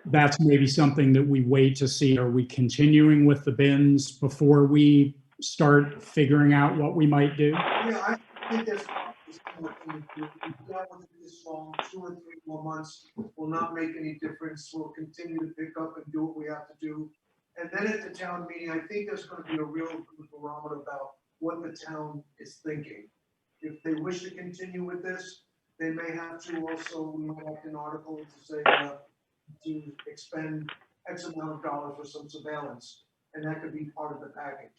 Speaker 1: that's maybe something that we wait to see? Are we continuing with the bins before we start figuring out what we might do?
Speaker 8: Yeah, I think that's what we do. We've dealt with it this long, 2 or 3 more months will not make any difference. We'll continue to pick up and do what we have to do. And then at the town meeting, I think there's going to be a real good barometer about what the town is thinking. If they wish to continue with this, they may have to also, we might have an article to say, to expend X amount of dollars for some surveillance, and that could be part of the package.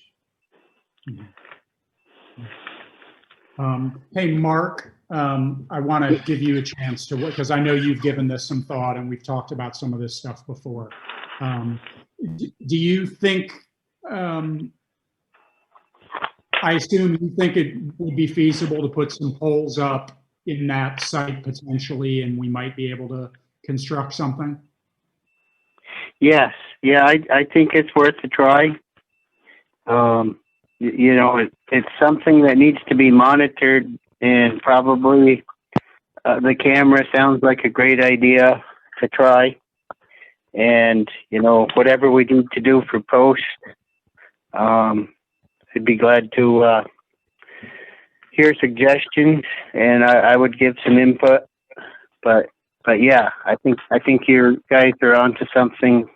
Speaker 1: Hey, Mark, I want to give you a chance to, because I know you've given this some thought and we've talked about some of this stuff before. Do you think, I assume you think it would be feasible to put some poles up in that site potentially, and we might be able to construct something?
Speaker 7: Yes, yeah, I think it's worth a try. You know, it's something that needs to be monitored, and probably the camera sounds like a great idea to try. And, you know, whatever we need to do for post, I'd be glad to hear suggestions, and I would give some input. But yeah, I think you guys are onto something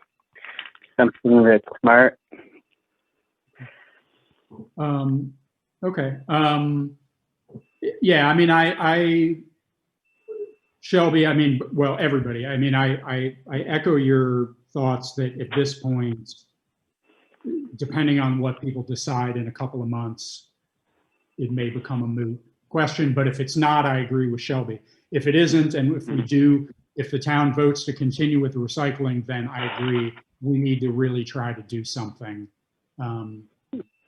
Speaker 7: that's smart.
Speaker 1: Okay. Yeah, I mean, Shelby, I mean, well, everybody, I mean, I echo your thoughts that at this point, depending on what people decide in a couple of months, it may become a moot question. But if it's not, I agree with Shelby. If it isn't, and if we do, if the town votes to continue with the recycling, then I agree, we need to really try to do something.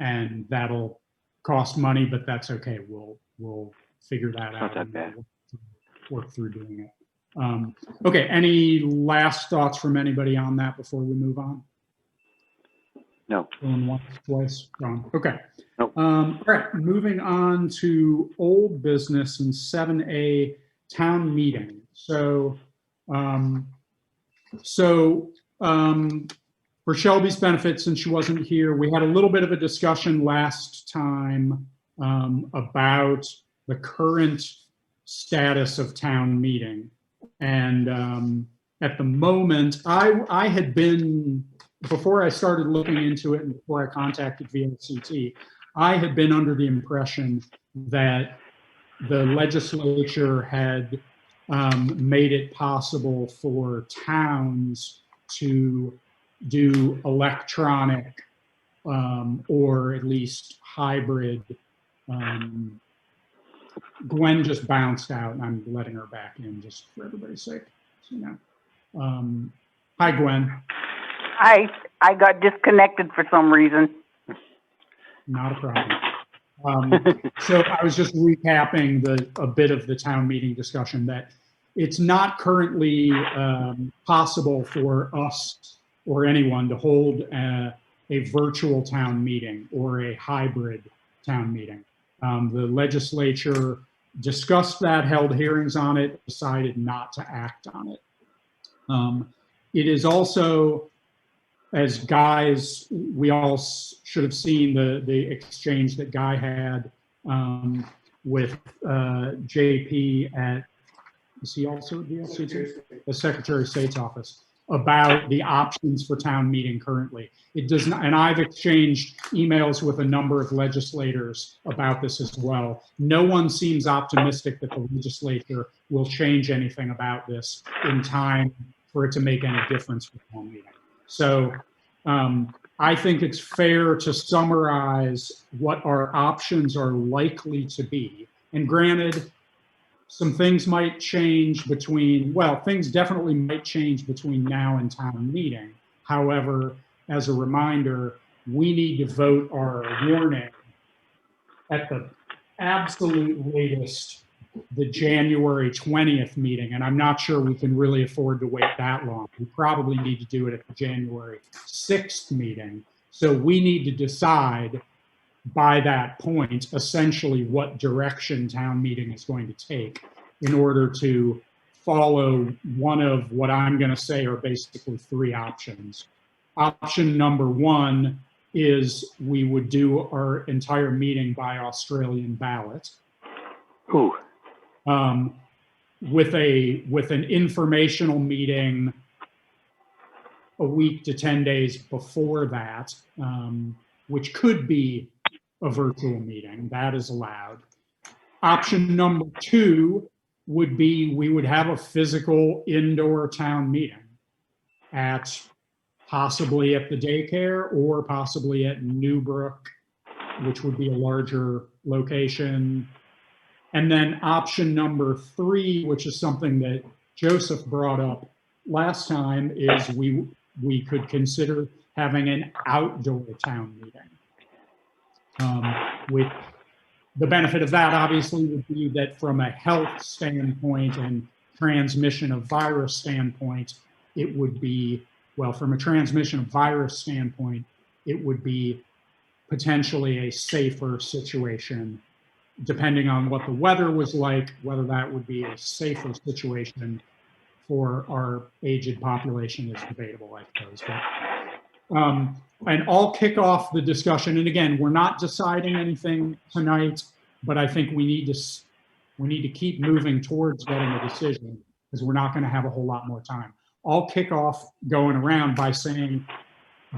Speaker 1: And that'll cost money, but that's okay. We'll figure that out.
Speaker 2: Not that bad.
Speaker 1: Work through doing it. Okay, any last thoughts from anybody on that before we move on?
Speaker 2: No.
Speaker 1: Going once, twice, gone. Okay.
Speaker 2: Nope.
Speaker 1: All right, moving on to old business and 7A town meeting. So, for Shelby's benefit, since she wasn't here, we had a little bit of a discussion last time about the current status of town meeting. And at the moment, I had been, before I started looking into it and before I contacted VLCT, I had been under the impression that the legislature had made it possible for towns to do electronic or at least hybrid. Gwen just bounced out and I'm letting her back in just for everybody's sake. So, you know. Hi, Gwen.
Speaker 3: I got disconnected for some reason.
Speaker 1: Not a problem. So I was just recapping a bit of the town meeting discussion that it's not currently possible for us or anyone to hold a virtual town meeting or a hybrid town meeting. The legislature discussed that, held hearings on it, decided not to act on it. It is also, as Guy's, we all should have seen the exchange that Guy had with JP at, is he also at the Secretary of State's office, about the options for town meeting currently. It does not, and I've exchanged emails with a number of legislators about this as well. No one seems optimistic that the legislature will change anything about this in time for it to make any difference for town meeting. So I think it's fair to summarize what our options are likely to be. And granted, some things might change between, well, things definitely might change between now and town meeting. However, as a reminder, we need to vote our warning at the absolute latest, the January 20th meeting. And I'm not sure we can really afford to wait that long. We probably need to do it at the January 6th meeting. So we need to decide by that point, essentially what direction town meeting is going to take in order to follow one of what I'm going to say are basically three options. Option number one is we would do our entire meeting by Australian ballot.
Speaker 2: Ooh.
Speaker 1: With an informational meeting a week to 10 days before that, which could be a virtual meeting. That is allowed. Option number two would be we would have a physical indoor town meeting at possibly at the daycare or possibly at Newbrook, which would be a larger location. And then option number three, which is something that Joseph brought up last time, is we could consider having an outdoor town meeting. With the benefit of that, obviously, would be that from a health standpoint and transmission of virus standpoint, it would be, well, from a transmission of virus standpoint, it would be potentially a safer situation, depending on what the weather was like, whether that would be a safer situation for our aged population is debatable, I suppose. But, and I'll kick off the discussion. And again, we're not deciding anything tonight, but I think we need to keep moving towards getting a decision because we're not going to have a whole lot more time. I'll kick off going around by saying,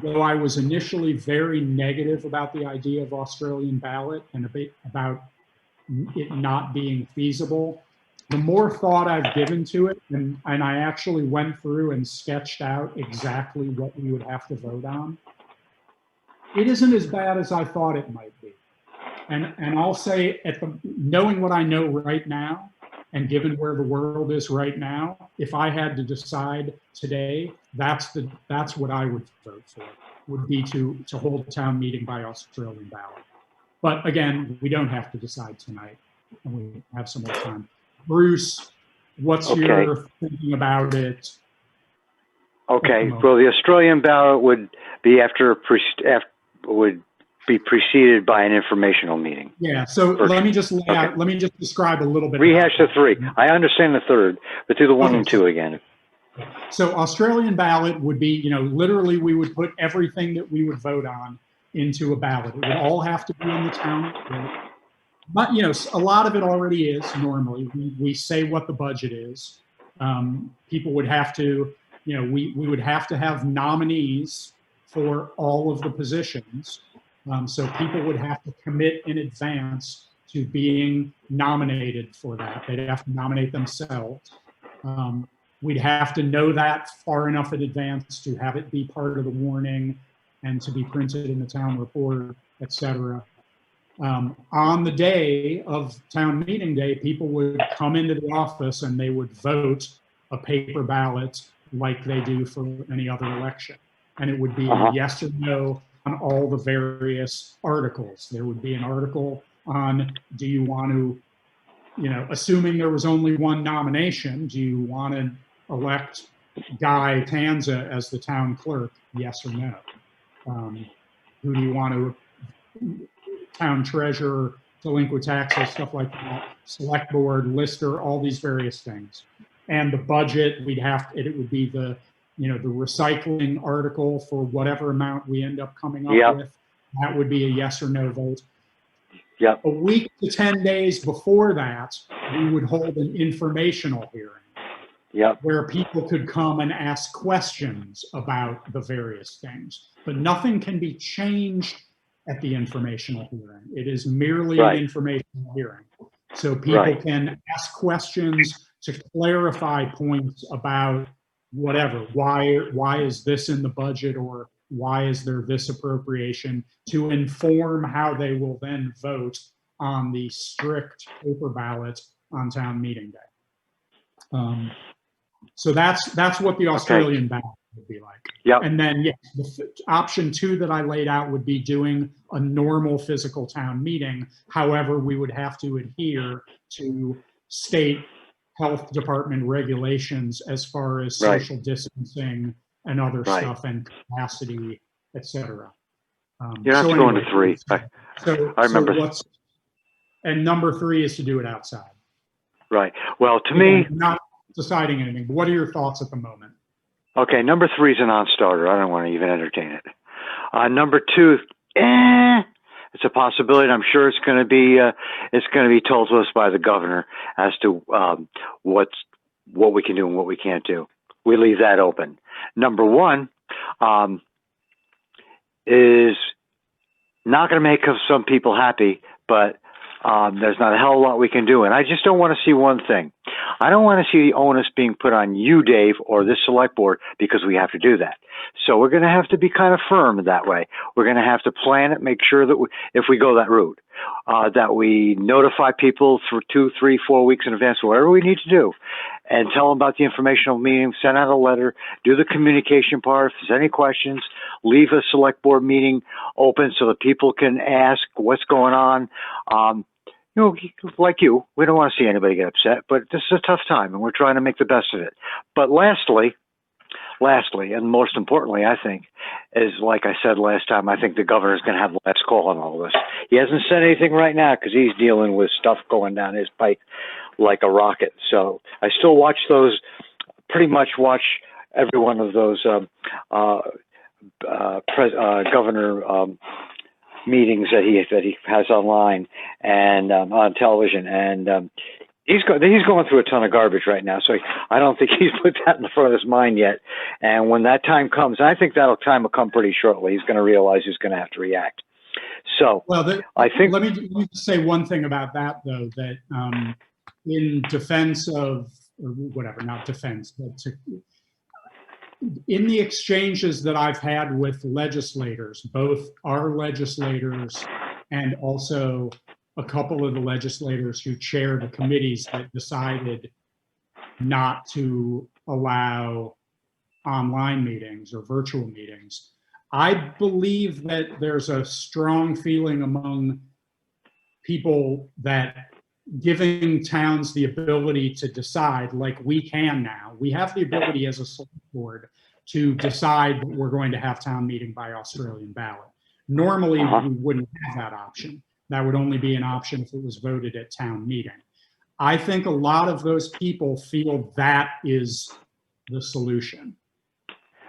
Speaker 1: though I was initially very negative about the idea of Australian ballot and a bit about it not being feasible, the more thought I've given to it, and I actually went through and sketched out exactly what we would have to vote on, it isn't as bad as I thought it might be. And I'll say, knowing what I know right now, and given where the world is right now, if I had to decide today, that's what I would vote for, would be to hold a town meeting by Australian ballot. But again, we don't have to decide tonight, and we have some more time. Bruce, what's your thinking about it?
Speaker 2: Okay. Well, the Australian ballot would be would be preceded by an informational meeting.
Speaker 1: Yeah. So let me just lay out. Let me just describe a little bit.
Speaker 2: Rehash the three. I understand the third, but do the one and two again.
Speaker 1: So Australian ballot would be, literally we would put everything that we would vote on into a ballot. It would all have to be in the town. But, a lot of it already is normally. We say what the budget is. People would have to, we would have to have nominees for all of the positions. So people would have to commit in advance to being nominated for that. They'd have to nominate themselves. We'd have to know that far enough in advance to have it be part of the warning and to be printed in the town report, et cetera. On the day of town meeting day, people would come into the office and they would vote a paper ballot like they do for any other election. And it would be yes or no on all the various articles. There would be an article on, do you want to, assuming there was only one nomination, do you want to elect Guy Tanza as the town clerk, yes or no? Who do you want to, town treasurer, delinquent taxes, stuff like that, select board, lister, all these various things. And the budget, it would be the, the recycling article for whatever amount we end up coming up with. That would be a yes or no vote.
Speaker 2: Yep.
Speaker 1: A week to 10 days before that, we would hold an informational hearing. Yep. Where people could come and ask questions about the various things. But nothing can be changed at the informational hearing. It is merely an informational hearing. So people can ask questions to clarify points about whatever. Why is this in the budget, or why is there this appropriation, to inform how they will then vote on the strict paper ballot on town meeting day. So that's what the Australian ballot would be like. Yep. And then option two that I laid out would be doing a normal physical town meeting. However, we would have to adhere to state health department regulations as far as social distancing and other stuff and capacity, et cetera.
Speaker 2: You don't have to go into three.
Speaker 1: So,
Speaker 2: I remember.
Speaker 1: and number 3 is to do it outside.
Speaker 2: Right. Well, to me,
Speaker 1: Again, not deciding anything, but what are your thoughts at the moment?
Speaker 2: okay, number 3 is a non-starter. I don't want to even entertain it. Number 2, it's a possibility. I'm sure it's going to be told to us by the governor as to what we can do and what we can't do. We leave that open. Number 1 is not going to make some people happy, but there's not a hell of a lot we can do. And I just don't want to see one thing. I don't want to see the onus being put on you, Dave, or this select board because we have to do that. So we're going to have to be kind of firm that way. We're going to have to plan it, make sure that if we go that route, that we notify people for 2, 3, 4 weeks in advance, whatever we need to do, and tell them about the informational meeting, send out a letter, do the communication part. If there's any questions, leave a select board meeting open so that people can ask what's going on. You know, like you, we don't want to see anybody get upset, but this is a tough time and we're trying to make the best of it. But lastly, and most importantly, I think, is like I said last time, I think the governor is going to have the last call on all this. He hasn't said anything right now because he's dealing with stuff going down his pipe like a rocket. So I still pretty much watch every one of those governor meetings that he has online and on television, and he's going through a ton of garbage right now. So I don't think he's put that in the front of his mind yet. And when that time comes, I think time will come pretty shortly. He's going to realize he's going to have to react. So I think.
Speaker 1: Let me say one thing about that, though, that in defense of, or whatever, not defense, but in the exchanges that I've had with legislators, both our legislators and also a couple of the legislators who chair the committees that decided not to allow online meetings or virtual meetings, I believe that there's a strong feeling among people that giving towns the ability to decide, like we can now, we have the ability as a select board to decide that we're going to have town meeting by Australian ballot. Normally, we wouldn't have that option. That would only be an option if it was voted at town meeting. I think a lot of those people feel that is the solution.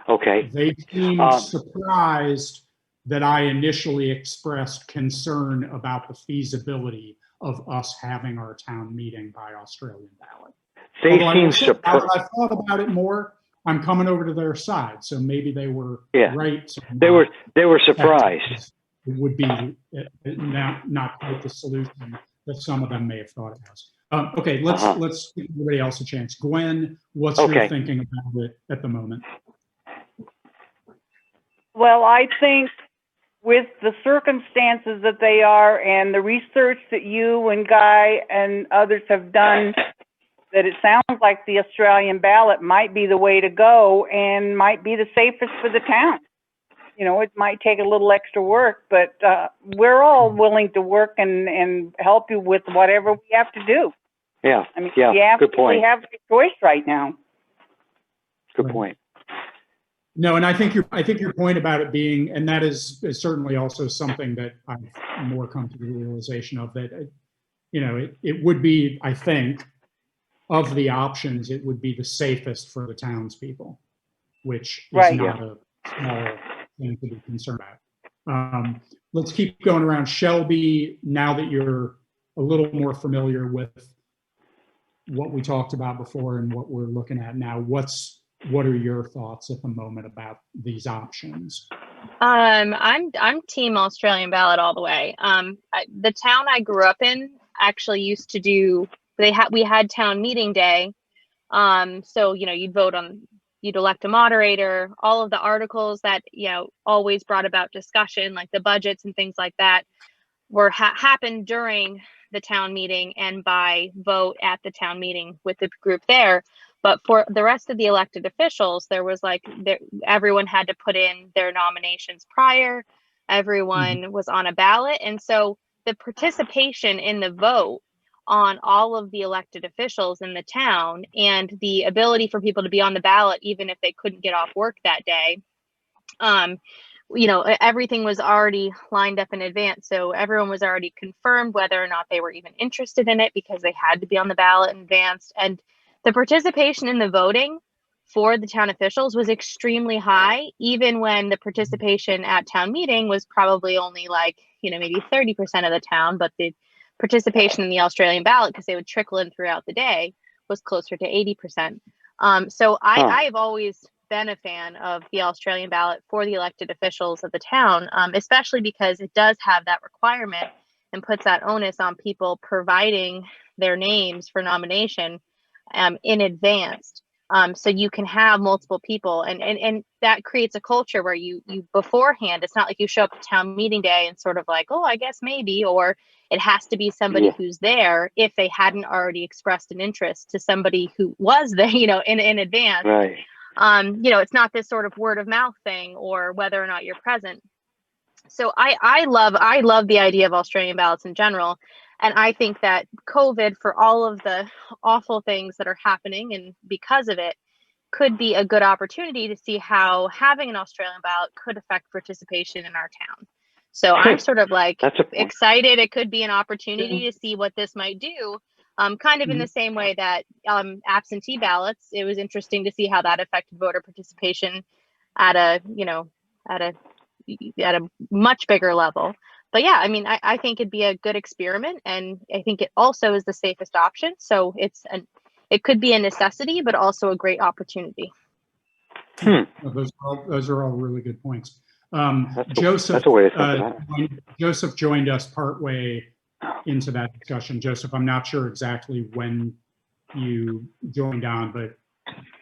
Speaker 2: Okay.
Speaker 1: They seem surprised that I initially expressed concern about the feasibility of us having our town meeting by Australian ballot.
Speaker 2: They seem surprised.
Speaker 1: I thought about it more. I'm coming over to their side, so maybe they were right.
Speaker 2: They were surprised.
Speaker 1: It would be not quite the solution that some of them may have thought it was. Okay, let's give everybody else a chance. Gwen, what's your thinking about it at the moment?
Speaker 3: Well, I think with the circumstances that they are and the research that you and Guy and others have done, that it sounds like the Australian ballot might be the way to go and might be the safest for the town. You know, it might take a little extra work, but we're all willing to work and help you with whatever we have to do.
Speaker 2: Yeah,
Speaker 3: I mean,
Speaker 2: good point.
Speaker 3: We have a choice right now.
Speaker 2: Good point.
Speaker 1: No, and I think your point about it being, and that is certainly also something that I've more come to the realization of, that, you know, it would be, I think, of the options, it would be the safest for the townspeople, which is not a small thing to be concerned about. Let's keep going around. Shelby, now that you're a little more familiar with what we talked about before and what we're looking at now, what are your thoughts at the moment about these options?
Speaker 6: I'm team Australian ballot all the way. The town I grew up in actually used to do, we had town meeting day. So, you know, you'd elect a moderator, all of the articles that, you know, always brought about discussion, like the budgets and things like that, happened during the town meeting and by vote at the town meeting with the group there. But for the rest of the elected officials, there was everyone had to put in their nominations prior. Everyone was on a ballot. And so the participation in the vote on all of the elected officials in the town and the ability for people to be on the ballot, even if they couldn't get off work that day, everything was already lined up in advance. So everyone was already confirmed whether or not they were even interested in it because they had to be on the ballot in advance. And the participation in the voting for the town officials was extremely high, even when the participation at town meeting was probably only like, maybe 30% of the town, but the participation in the Australian ballot, because they would trickle in throughout the day, was closer to 80%. So I've always been a fan of the Australian ballot for the elected officials of the town, especially because it does have that requirement and puts that onus on people providing their names for nomination in advance. So you can have multiple people, and that creates a culture where you beforehand, it's not like you show up to town meeting day and sort of like, oh, I guess maybe, or it has to be somebody who's there if they hadn't already expressed an interest to somebody who was there, in advance.
Speaker 2: Right.
Speaker 6: It's not this sort of word of mouth thing or whether or not you're present. So I love the idea of Australian ballots in general. And I think that COVID, for all of the awful things that are happening and because of it, could be a good opportunity to see how having an Australian ballot could affect participation in our town. So I'm sort of like excited. It could be an opportunity to see what this might do. Kind of in the same way that absentee ballots, it was interesting to see how that affected voter participation at a much bigger level. But yeah, I mean, I think it'd be a good experiment, and I think it also is the safest option. So it could be a necessity, but also a great opportunity.
Speaker 1: Those are all really good points. Joseph,
Speaker 2: that's a way to think about it.
Speaker 1: Joseph joined us partway into that discussion. Joseph, I'm not sure exactly when you joined on, but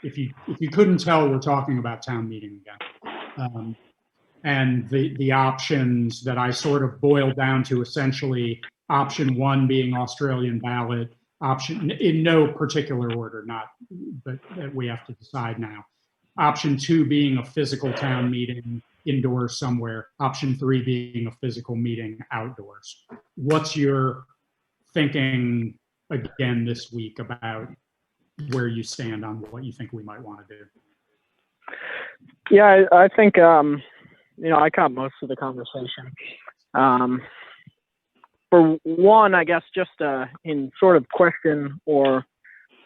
Speaker 1: if you couldn't tell, we're talking about town meeting again. And the options that I sort of boiled down to essentially option one being Australian ballot, option in no particular order, but that we have to decide now. Option two being a physical town meeting indoors somewhere. Option three being a physical meeting outdoors. What's your thinking again this week about where you stand on what you think we might want to do?
Speaker 9: Yeah, I think, I caught most of the conversation. For one, I guess just in sort of question or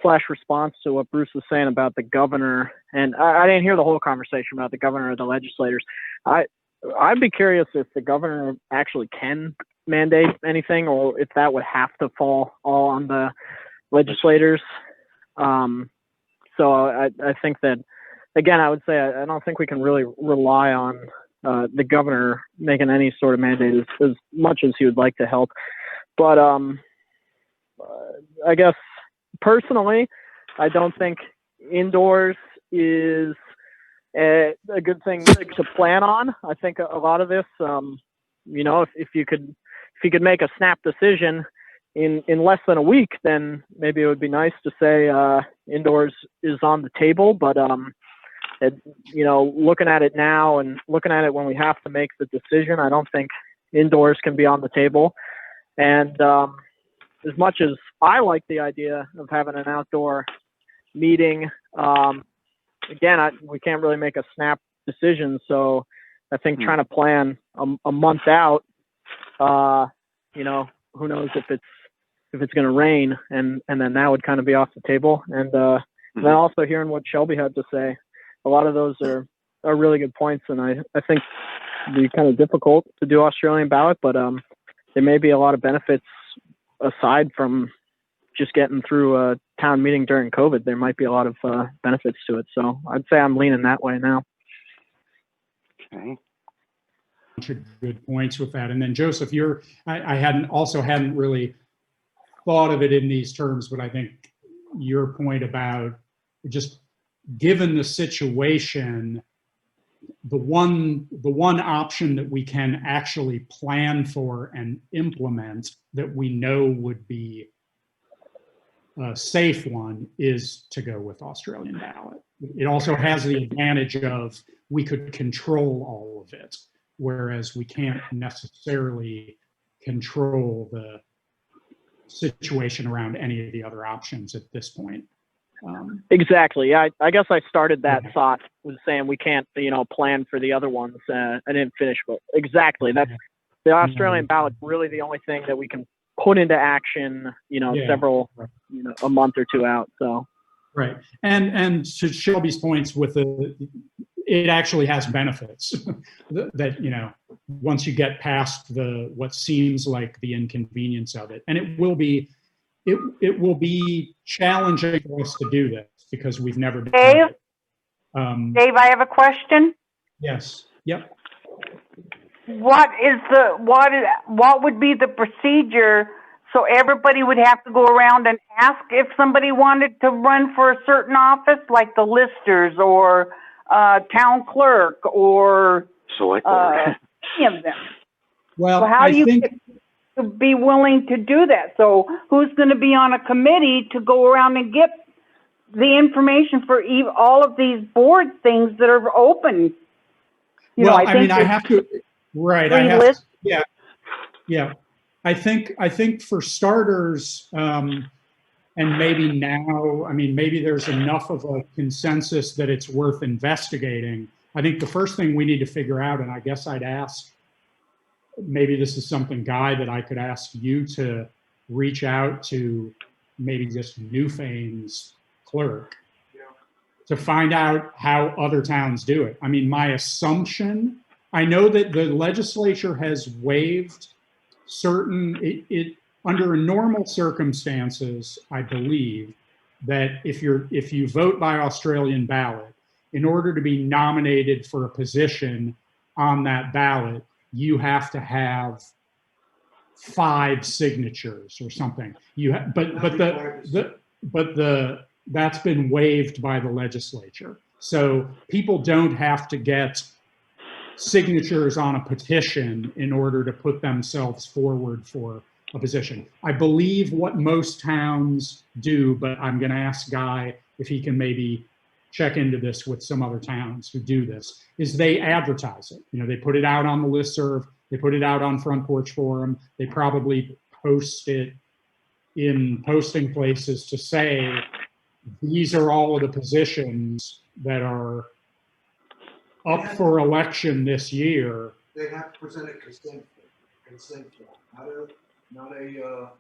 Speaker 9: / response to what Bruce was saying about the governor, and I didn't hear the whole conversation about the governor or the legislators. I'd be curious if the governor actually can mandate anything, or if that would have to fall all on the legislators. So I think that, again, I would say I don't think we can really rely on the governor making any sort of mandate as much as he would like to help. But I guess personally, I don't think indoors is a good thing to plan on. I think a lot of this, if you could make a snap decision in less than a week, then maybe it would be nice to say indoors is on the table. But looking at it now and looking at it when we have to make the decision, I don't think indoors can be on the table. And as much as I like the idea of having an outdoor meeting, again, we can't really make a snap decision. So I think trying to plan a month out, who knows if it's going to rain, and then that would kind of be off the table. And then also hearing what Shelby had to say, a lot of those are really good points. And I think it'd be kind of difficult to do Australian ballot, but there may be a lot of benefits aside from just getting through a town meeting during COVID. There might be a lot of benefits to it. So I'd say I'm leaning that way now.
Speaker 2: Okay.
Speaker 1: Good points with that. And then Joseph, I hadn't really thought of it in these terms, but I think your point about just given the situation, the one option that we can actually plan for and implement that we know would be a safe one is to go with Australian ballot. It also has the advantage of we could control all of it, whereas we can't necessarily control the situation around any of the other options at this point.
Speaker 9: Exactly. Yeah, I guess I started that thought with saying we can't, plan for the other ones. I didn't finish, but exactly. That's the Australian ballot. Really, the only thing that we can put into action. Several, a month or two out. So.
Speaker 1: Right. And to Shelby's points with it actually has benefits that, once you get past what seems like the inconvenience of it, and it will be challenging for us to do this because we've never done
Speaker 3: Dave?
Speaker 1: it.
Speaker 3: Dave, I have a question.
Speaker 1: Yes. Yep.
Speaker 3: What would be the procedure so everybody would have to go around and ask if somebody wanted to run for a certain office, like the listers or town clerk or
Speaker 2: Select board.
Speaker 3: any of them?
Speaker 1: Well,
Speaker 3: So how
Speaker 1: I
Speaker 3: do you
Speaker 1: think
Speaker 3: get to be willing to do that? So who's going to be on a committee to go around and get the information for all of these board things that are open?
Speaker 1: I have to. Right. I have.
Speaker 3: Lists.
Speaker 1: Yeah. Yeah. I think for starters, and maybe now, maybe there's enough of a consensus that it's worth investigating. I think the first thing we need to figure out, and I guess I'd ask, maybe this is something, Guy, that I could ask you to reach out to maybe just Newfane's clerk to find out how other towns do it. My assumption, I know that the legislature has waived certain, under normal circumstances, I believe that if you vote by Australian ballot, in order to be nominated for a position on that ballot, you have to have 5 signatures or something. That's been waived by the legislature. So people don't have to get signatures on a petition in order to put themselves forward for a position. I believe what most towns do, but I'm going to ask Guy if he can maybe check into this with some other towns who do this, is they advertise it. They put it out on the listserv, they put it out on Front Porch Forum, they probably post it in posting places to say, these are all of the positions that are up for election this year.
Speaker 8: They have to present a consent form, not a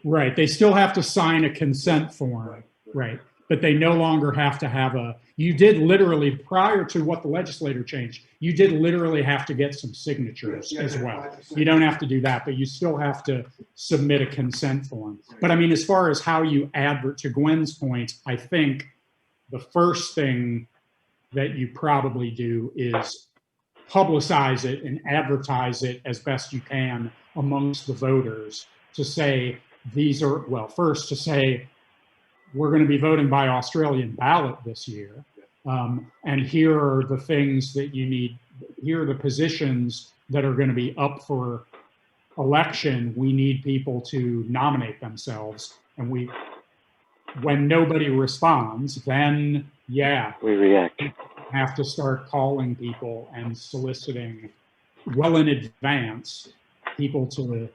Speaker 1: Right, they still have to sign a consent form, right? But they no longer have to have you did literally, prior to what the legislature changed, you did literally have to get some signatures as well. You don't have to do that, but you still have to submit a consent form. But as far as how you to Gwen's point, I think the first thing that you probably do is publicize it and advertise it as best you can amongst the voters to say, first to say, we're going to be voting by Australian ballot this year. And here are the things that you need. Here are the positions that are going to be up for election. We need people to nominate themselves. And when nobody responds, then
Speaker 2: we react.
Speaker 1: Have to start calling people and soliciting well in advance people to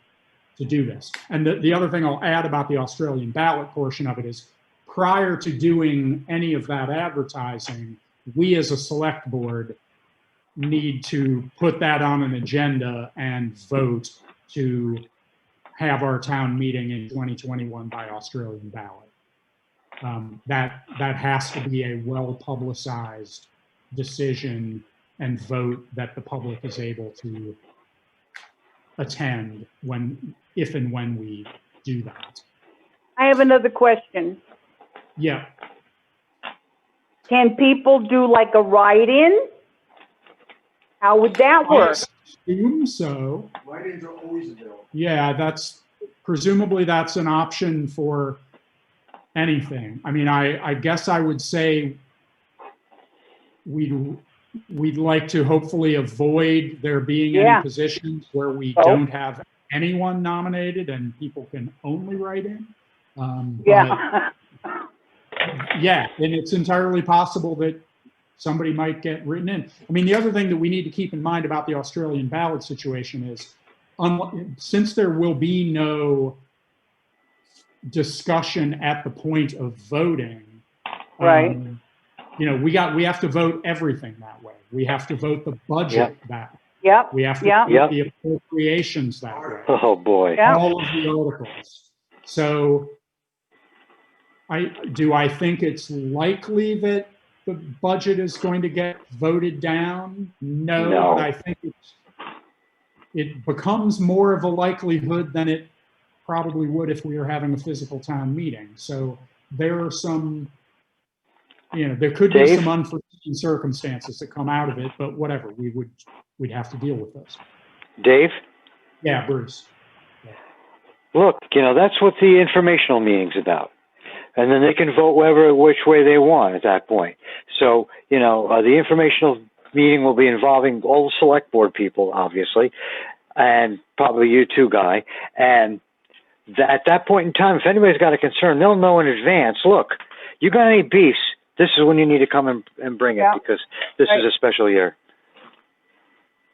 Speaker 1: do this. And the other thing I'll add about the Australian ballot portion of it is, prior to doing any of that advertising, we as a select board need to put that on an agenda and vote to have our town meeting in 2021 by Australian ballot. That has to be a well-publicized decision and vote that the public is able to attend if and when we do that.
Speaker 3: I have another question.
Speaker 1: Yeah.
Speaker 3: Can people do like a write-in? How would that work?
Speaker 1: I assume so.
Speaker 8: Write-ins are always available.
Speaker 1: Yeah, presumably that's an option for anything. I guess I would say we'd like to hopefully avoid there being any positions where we don't have anyone nominated and people can only write in. Yeah, and it's entirely possible that somebody might get written in. The other thing that we need to keep in mind about the Australian ballot situation is, since there will be no discussion at the point of voting.
Speaker 3: Right.
Speaker 1: You know, we have to vote everything that way. We have to vote the budget that way.
Speaker 3: Yep.
Speaker 1: We have to
Speaker 3: Yep.
Speaker 1: vote the appropriations that way.
Speaker 2: Oh, boy.
Speaker 3: Yep.
Speaker 1: All of the articles. So I think it's likely that the budget is going to get voted down? No. But I think it becomes more of a likelihood than it probably would if we were having a physical town meeting. So there are some, you know, there could be
Speaker 2: Dave?
Speaker 1: some unforeseen circumstances that come out of it, but whatever, we'd have to deal with those.
Speaker 2: Dave?
Speaker 1: Yeah, Bruce.
Speaker 2: Look, you know, that's what the informational meeting's about. And then they can vote which way they want at that point. So, you know, the informational meeting will be involving all the select board people, obviously, and probably you too, Guy. And at that point in time, if anybody's got a concern, they'll know in advance, look, you got any beefs, this is when you need to come and bring it, because this is a special year.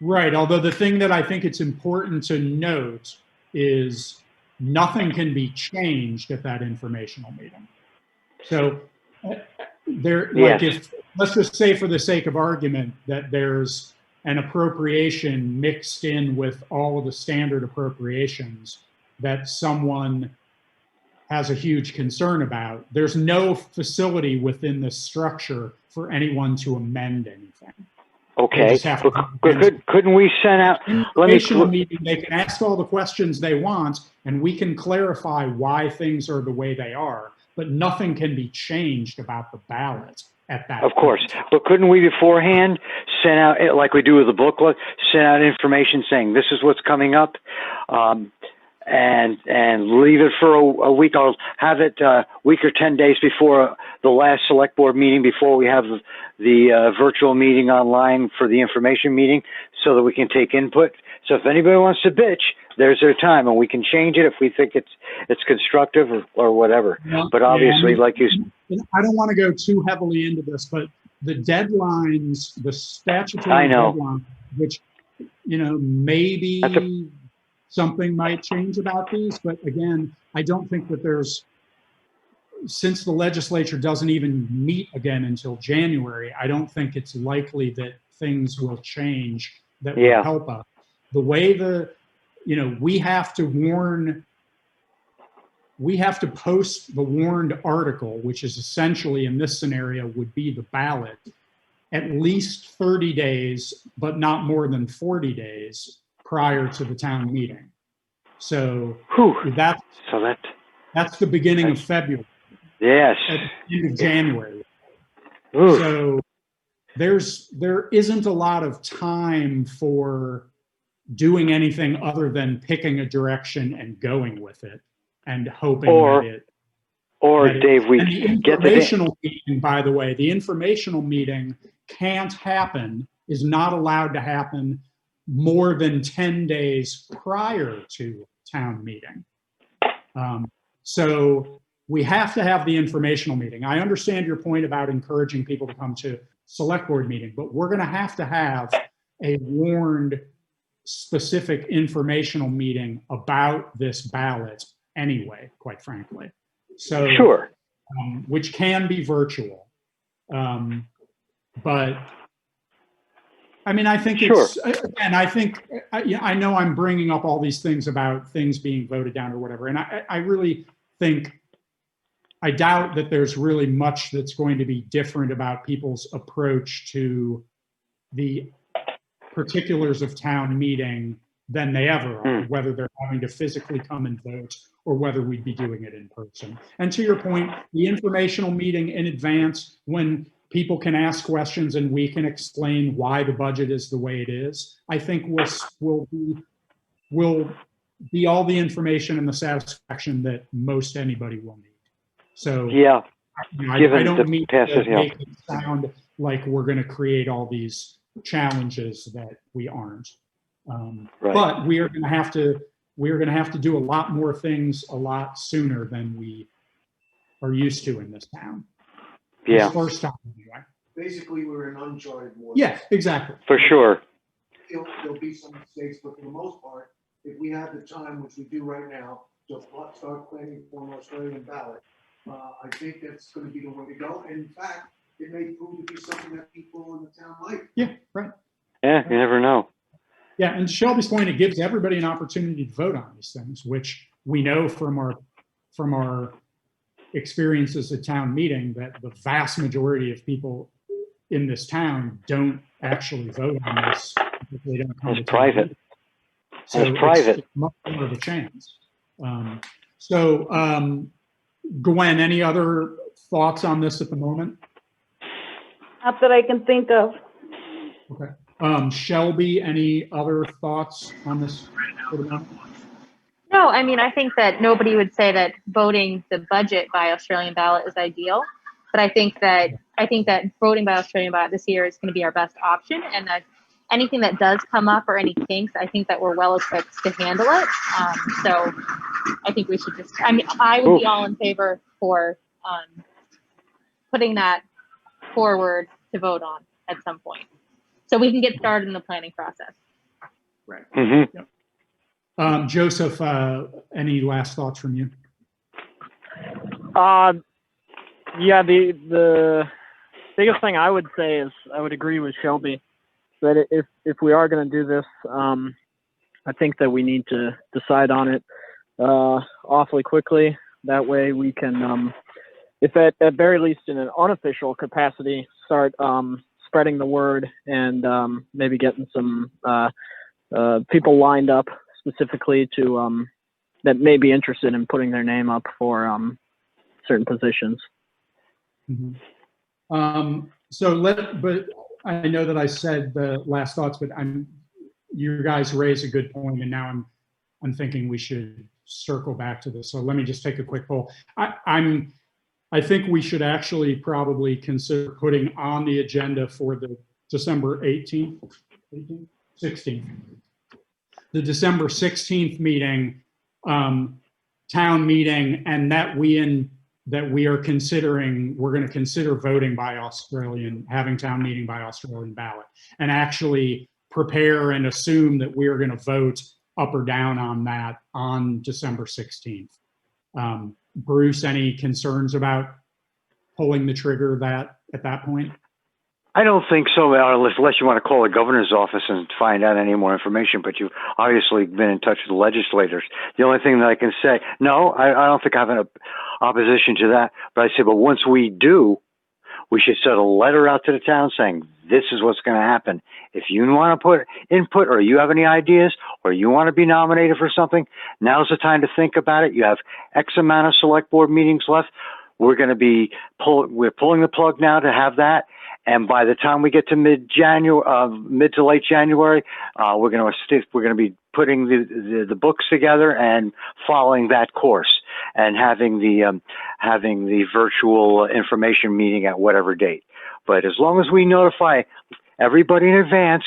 Speaker 1: Right. Although the thing that I think it's important to note is nothing can be changed at that informational meeting. So if, let's just say for the sake of argument that there's an appropriation mixed in with all of the standard appropriations that someone has a huge concern about, there's no facility within the structure for anyone to amend anything.
Speaker 2: Okay, but couldn't we send out,
Speaker 1: meeting, they can ask all the questions they want, and we can clarify why things are the way they are, but nothing can be changed about the ballot at that
Speaker 2: Of course, but couldn't we beforehand send out, like we do with the booklet, send out information saying this is what's coming up, and leave it for a week. I'll have it a week or 10 days before the last select board meeting, before we have the virtual meeting online for the information meeting, so that we can take input. So if anybody wants to bitch, there's their time, and we can change it if we think it's constructive or whatever. But obviously, like you,
Speaker 1: I don't want to go too heavily into this, but the deadlines, the statutory deadline, which, you know, maybe something might change about these, but again, I don't think that since the legislature doesn't even meet again until January, I don't think it's likely that things will change that will help us. The way we have to post the warned article, which is essentially in this scenario would be the ballot, at least 30 days, but not more than 40 days prior to the town meeting. So that's the beginning of February.
Speaker 2: Yes.
Speaker 1: At the end of January.
Speaker 2: Ooh.
Speaker 1: So there isn't a lot of time for doing anything other than picking a direction and going with it and hoping
Speaker 2: Dave, we
Speaker 1: and the informational meeting, by the way, the informational meeting can't happen, is not allowed to happen more than 10 days prior to town meeting. So we have to have the informational meeting. I understand your point about encouraging people to come to select board meeting, but we're going to have a warned specific informational meeting about this ballot anyway, quite frankly. So, which can be virtual. But I mean, I think again, I know I'm bringing up all these things about things being voted down or whatever. And I really think, I doubt that there's really much that's going to be different about people's approach to the particulars of town meeting than they ever are, whether they're having to physically come and vote or whether we'd be doing it in person. And to your point, the informational meeting in advance, when people can ask questions and we can explain why the budget is the way it is, I think will be all the information and the satisfaction that most anybody will need. So I don't mean to make it sound like we're going to create all these challenges that we aren't. But we are going to have to do a lot more things a lot sooner than we are used to in this town. This first time anyway.
Speaker 8: Basically, we're in uncharted waters.
Speaker 1: Yeah, exactly.
Speaker 2: For sure.
Speaker 8: There'll be some mistakes, but for the most part, if we have the time, which we do right now, to start planning for an Australian ballot. I think that's going to be the way to go. And in fact, it may prove to be something that people in the town like.
Speaker 1: Yeah, right.
Speaker 2: Yeah, you never know.
Speaker 1: Yeah, and to Shelby's point, it gives everybody an opportunity to vote on these things, which we know from our experiences at town meeting that the vast majority of people in this town don't actually vote on this. They don't come to
Speaker 2: It's
Speaker 1: town
Speaker 2: private.
Speaker 1: meeting. So
Speaker 2: It's private.
Speaker 1: it's much more of a chance. Gwen, any other thoughts on this at the moment?
Speaker 3: Not that I can think of.
Speaker 1: Okay. Shelby, any other thoughts on this for the moment?
Speaker 6: No, I mean, I think that nobody would say that voting the budget by Australian ballot is ideal, but I think that voting by Australian ballot this year is going to be our best option, and that anything that does come up or any kinks, I think that we're well equipped to handle it. So I think we should just, I mean, I would be all in favor for putting that forward to vote on at some point, so we can get started in the planning process.
Speaker 1: Right.
Speaker 2: Mm-hmm.
Speaker 1: Yep. Joseph, any last thoughts from you?
Speaker 9: Yeah, the biggest thing I would say is I would agree with Shelby that if we are going to do this, I think that we need to decide on it awfully quickly. That way we can, if at very least in an unofficial capacity, start spreading the word and maybe getting some people lined up specifically to that may be interested in putting their name up for certain positions.
Speaker 1: Mm-hmm. But I know that I said the last thoughts, but you guys raise a good point, and now I'm thinking we should circle back to this. So let me just take a quick poll. I think we should actually probably consider putting on the agenda for the December 16th, the December 16th meeting, town meeting, and that we are considering, we're going to consider voting by having town meeting by Australian ballot, and actually prepare and assume that we are going to vote up or down on that on December 16th. Bruce, any concerns about pulling the trigger at that point?
Speaker 2: I don't think so, unless you want to call the governor's office and find out any more information, but you've obviously been in touch with the legislators. The only thing that I can say, no, I don't think I have an opposition to that, but I say, but once we do, we should send a letter out to the town saying, this is what's going to happen. If you want to put input, or you have any ideas, or you want to be nominated for something, now's the time to think about it. You have X amount of select board meetings left. We're going to be we're pulling the plug now to have that. And by the time we get to mid to late January, we're going to be putting the books together and following that course, and having the virtual information meeting at whatever date. But as long as we notify everybody in advance,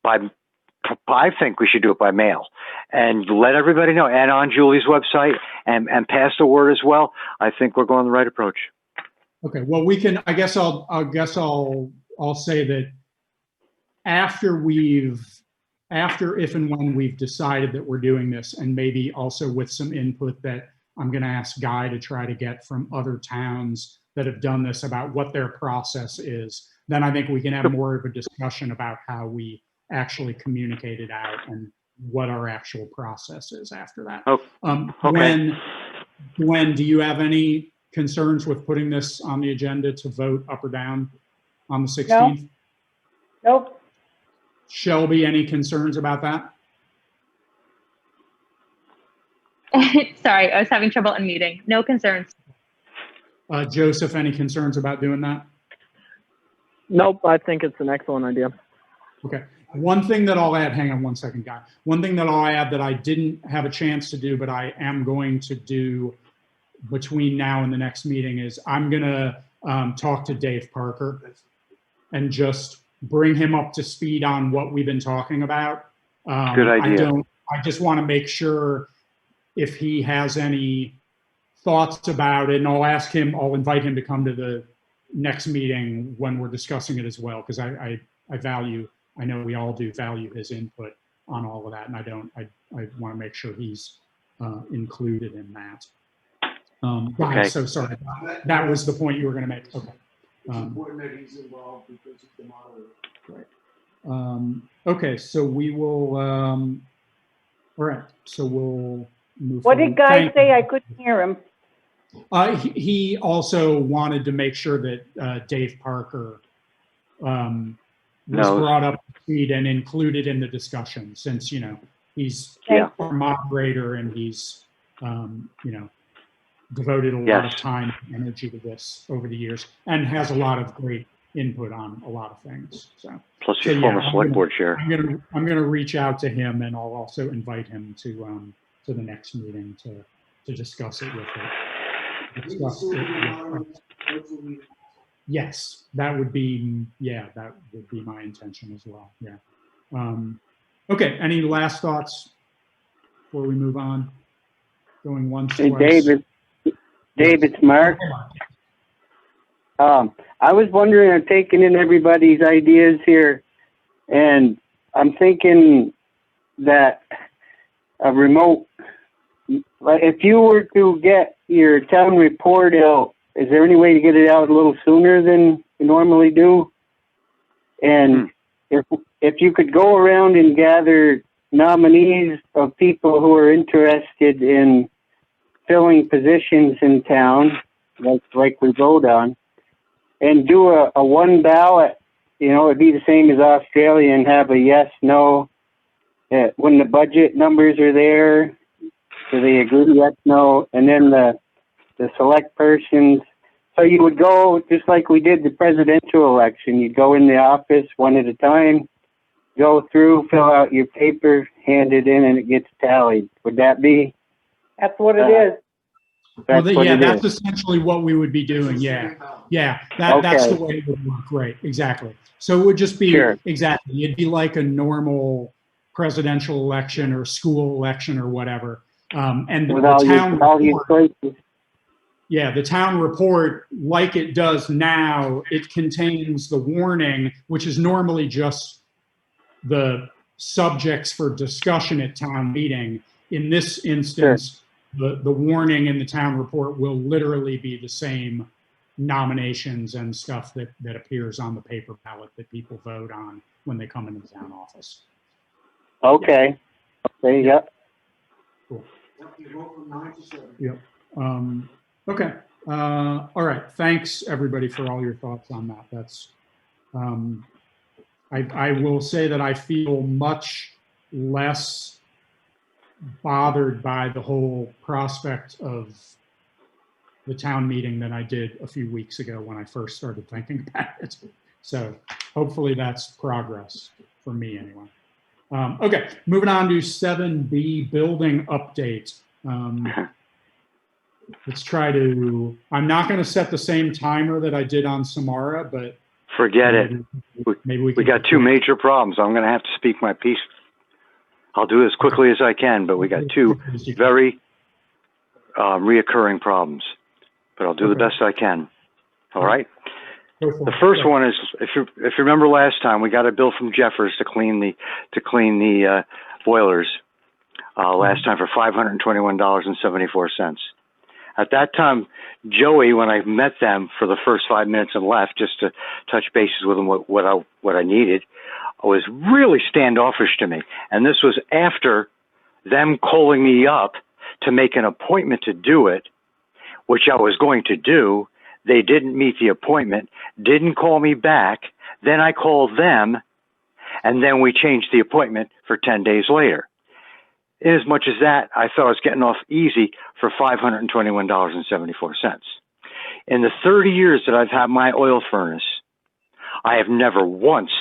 Speaker 2: I think we should do it by mail and let everybody know, and on Julie's website, and pass the word as well. I think we're going the right approach.
Speaker 1: Okay, well, we can, I guess I'll say that after if and when we've decided that we're doing this, and maybe also with some input that I'm going to ask Guy to try to get from other towns that have done this about what their process is, then I think we can have more of a discussion about how we actually communicate it out and what our actual process is after that.
Speaker 2: Okay.
Speaker 1: Gwen, do you have any concerns with putting this on the agenda to vote up or down on the 16th?
Speaker 3: No. Nope.
Speaker 1: Shelby, any concerns about that?
Speaker 6: Sorry, I was having trouble unmuting. No concerns.
Speaker 1: Joseph, any concerns about doing that?
Speaker 9: Nope, I think it's an excellent idea.
Speaker 1: Okay. One thing that I'll add, hang on one second, Guy. One thing that I'll add that I didn't have a chance to do, but I am going to do between now and the next meeting, is I'm going to talk to Dave Parker and just bring him up to speed on what we've been talking about.
Speaker 2: Good idea.
Speaker 1: I just want to make sure if he has any thoughts about it, and I'll invite him to come to the next meeting when we're discussing it as well, because I know we all do value his input on all of that, and I want to make sure he's included in that.
Speaker 2: Okay.
Speaker 1: Guys, so sorry. That was the point you were going to make. Okay.
Speaker 8: It's important that he's involved because he's the moderator.
Speaker 1: Right. Okay, so we will, all right, so we'll move
Speaker 3: What
Speaker 1: forward.
Speaker 3: did Guy
Speaker 1: Thank
Speaker 3: say?
Speaker 1: you.
Speaker 3: I couldn't hear him.
Speaker 1: He also wanted to make sure that Dave Parker was
Speaker 2: Knows.
Speaker 1: brought up to speed and included in the discussion, since, you know, he's
Speaker 2: Yeah.
Speaker 1: our moderator and he's, you know, devoted a lot
Speaker 2: Yes.
Speaker 1: of time and energy to this over the years and has a lot of great input on a lot of things. So
Speaker 2: Plus,
Speaker 1: So,
Speaker 2: he's
Speaker 1: yeah,
Speaker 2: former
Speaker 1: I'm
Speaker 2: select
Speaker 1: gonna-
Speaker 2: board chair.
Speaker 1: I'm gonna reach out to him, and I'll also invite him to the next meeting to discuss it with it.
Speaker 8: He will still be moderating virtual meetings.
Speaker 1: Yes, that would be my intention as well. Yeah. Okay. Any last thoughts before we move on? Going once,
Speaker 7: Hey,
Speaker 1: twice.
Speaker 7: David, Mark. I was wondering, I'm taking in everybody's ideas here, and I'm thinking that a remote, like if you were to get your town report out, is there any way to get it out a little sooner than you normally do? And if you could go around and gather nominees of people who are interested in filling positions in town, like we vote on, and do a one ballot, you know, it'd be the same as Australia, and have a yes, no. When the budget numbers are there, do they agree, yes, no? And then the select persons. So you would go, just like we did the presidential election, you'd go in the office one at a time, go through, fill out your paper, hand it in, and it gets tallied. Would that be?
Speaker 3: That's what it is.
Speaker 1: Well,
Speaker 7: That's what
Speaker 1: yeah,
Speaker 7: it
Speaker 1: that's
Speaker 7: is.
Speaker 1: essentially what we would be doing. Yeah. Yeah, that's
Speaker 7: Okay.
Speaker 1: the way it would work. Right, exactly. So it would just be,
Speaker 7: Sure.
Speaker 1: exactly, it'd be like a normal presidential election or school election or whatever. And
Speaker 7: With
Speaker 1: the
Speaker 7: all
Speaker 1: town
Speaker 7: your
Speaker 1: report,
Speaker 7: choices.
Speaker 1: yeah, the town report, like it does now, it contains the warning, which is normally just the subjects for discussion at town meeting. In this instance, the warning in the town report will literally be the same nominations and stuff that appears on the paper ballot that people vote on when they come into the town office.
Speaker 7: Okay. Okay, yep.
Speaker 1: Cool.
Speaker 8: Yep, you vote from 9 to 7.
Speaker 1: Yep. Okay. All right. Thanks everybody for all your thoughts on that. That's, I will say that I feel much less bothered by the whole prospect of the town meeting than I did a few weeks ago when I first started thinking about it. So hopefully that's progress for me anyway. Okay, moving on to 7B, building update. Let's try to, I'm not going to set the same timer that I did on Samara, but
Speaker 2: Forget it.
Speaker 1: maybe we
Speaker 2: We got two major problems. I'm going to have to speak my piece. I'll do it as quickly as I can, but we got two very reoccurring problems. But I'll do the best I can. All right. The first one is, if you remember last time, we got a bill from Jeffers to clean the boilers last time for $521.74. At that time, Joey, when I met them for the first 5 minutes and left, just to touch bases with them what I needed, was really standoffish to me. And this was after them calling me up to make an appointment to do it, which I was going to do. They didn't meet the appointment, didn't call me back. Then I called them, and then we changed the appointment for 10 days later. Inasmuch as that, I thought I was getting off easy for $521.74. In the 30 years that I've had my oil furnace, I have never once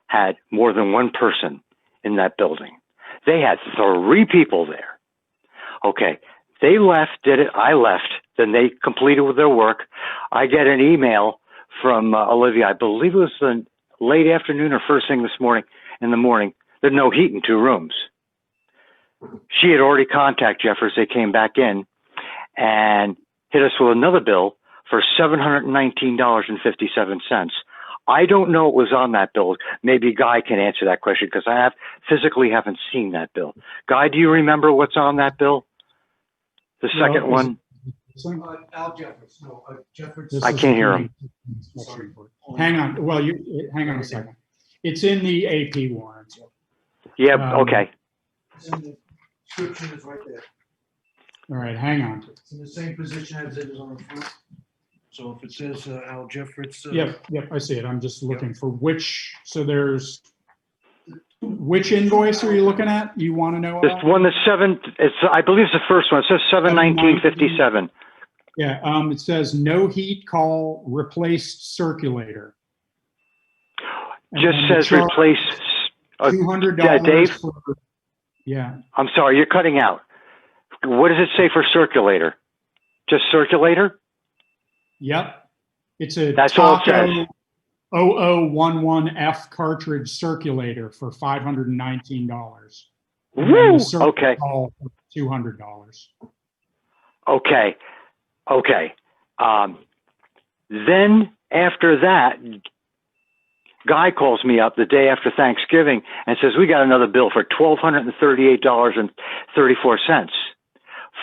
Speaker 2: had more than one person in that building. They had 3 people there. Okay, they left, did it, I left, then they completed with their work. I get an email from Olivia, I believe it was the late afternoon or first thing in the morning, there's no heat in 2 rooms. She had already contacted Jeffers. They came back in and hit us with another bill for $719.57 I don't know what was on that bill. Maybe Guy can answer that question because I physically haven't seen that bill. Guy, do you remember what's on that bill? The second one?
Speaker 8: Al Jeffords, no, Jeffords.
Speaker 1: This
Speaker 2: I
Speaker 1: is
Speaker 2: can't hear
Speaker 1: the
Speaker 2: him.
Speaker 1: inspection report. Hang on. Well, hang on a second. It's in the AP warrant.
Speaker 2: Yeah, okay.
Speaker 8: It's in the description is right there.
Speaker 1: All right, hang on.
Speaker 8: It's in the same position as it is on the front. So if it says Al Jeffords.
Speaker 1: Yep, I see it. I'm just looking for so there's, which invoice are you looking at? You want to know
Speaker 2: This
Speaker 1: about?
Speaker 2: one that's I believe it's the first one. It says 7/19/57.
Speaker 1: Yeah, it says no heat call, replaced circulator. And
Speaker 2: Just
Speaker 1: then the
Speaker 2: says
Speaker 1: charge,
Speaker 2: replace.
Speaker 1: $200
Speaker 2: Dave?
Speaker 1: for, yeah.
Speaker 2: I'm sorry, you're cutting out. What does it say for circulator? Just circulator?
Speaker 1: Yep. It's a
Speaker 2: That's all it says.
Speaker 1: Taco 0011F cartridge circulator for $519. And then
Speaker 2: Woo!
Speaker 1: the circuit
Speaker 2: Okay.
Speaker 1: call for $200.
Speaker 2: Okay. Then after that, Guy calls me up the day after Thanksgiving and says, we got another bill for $1,238.34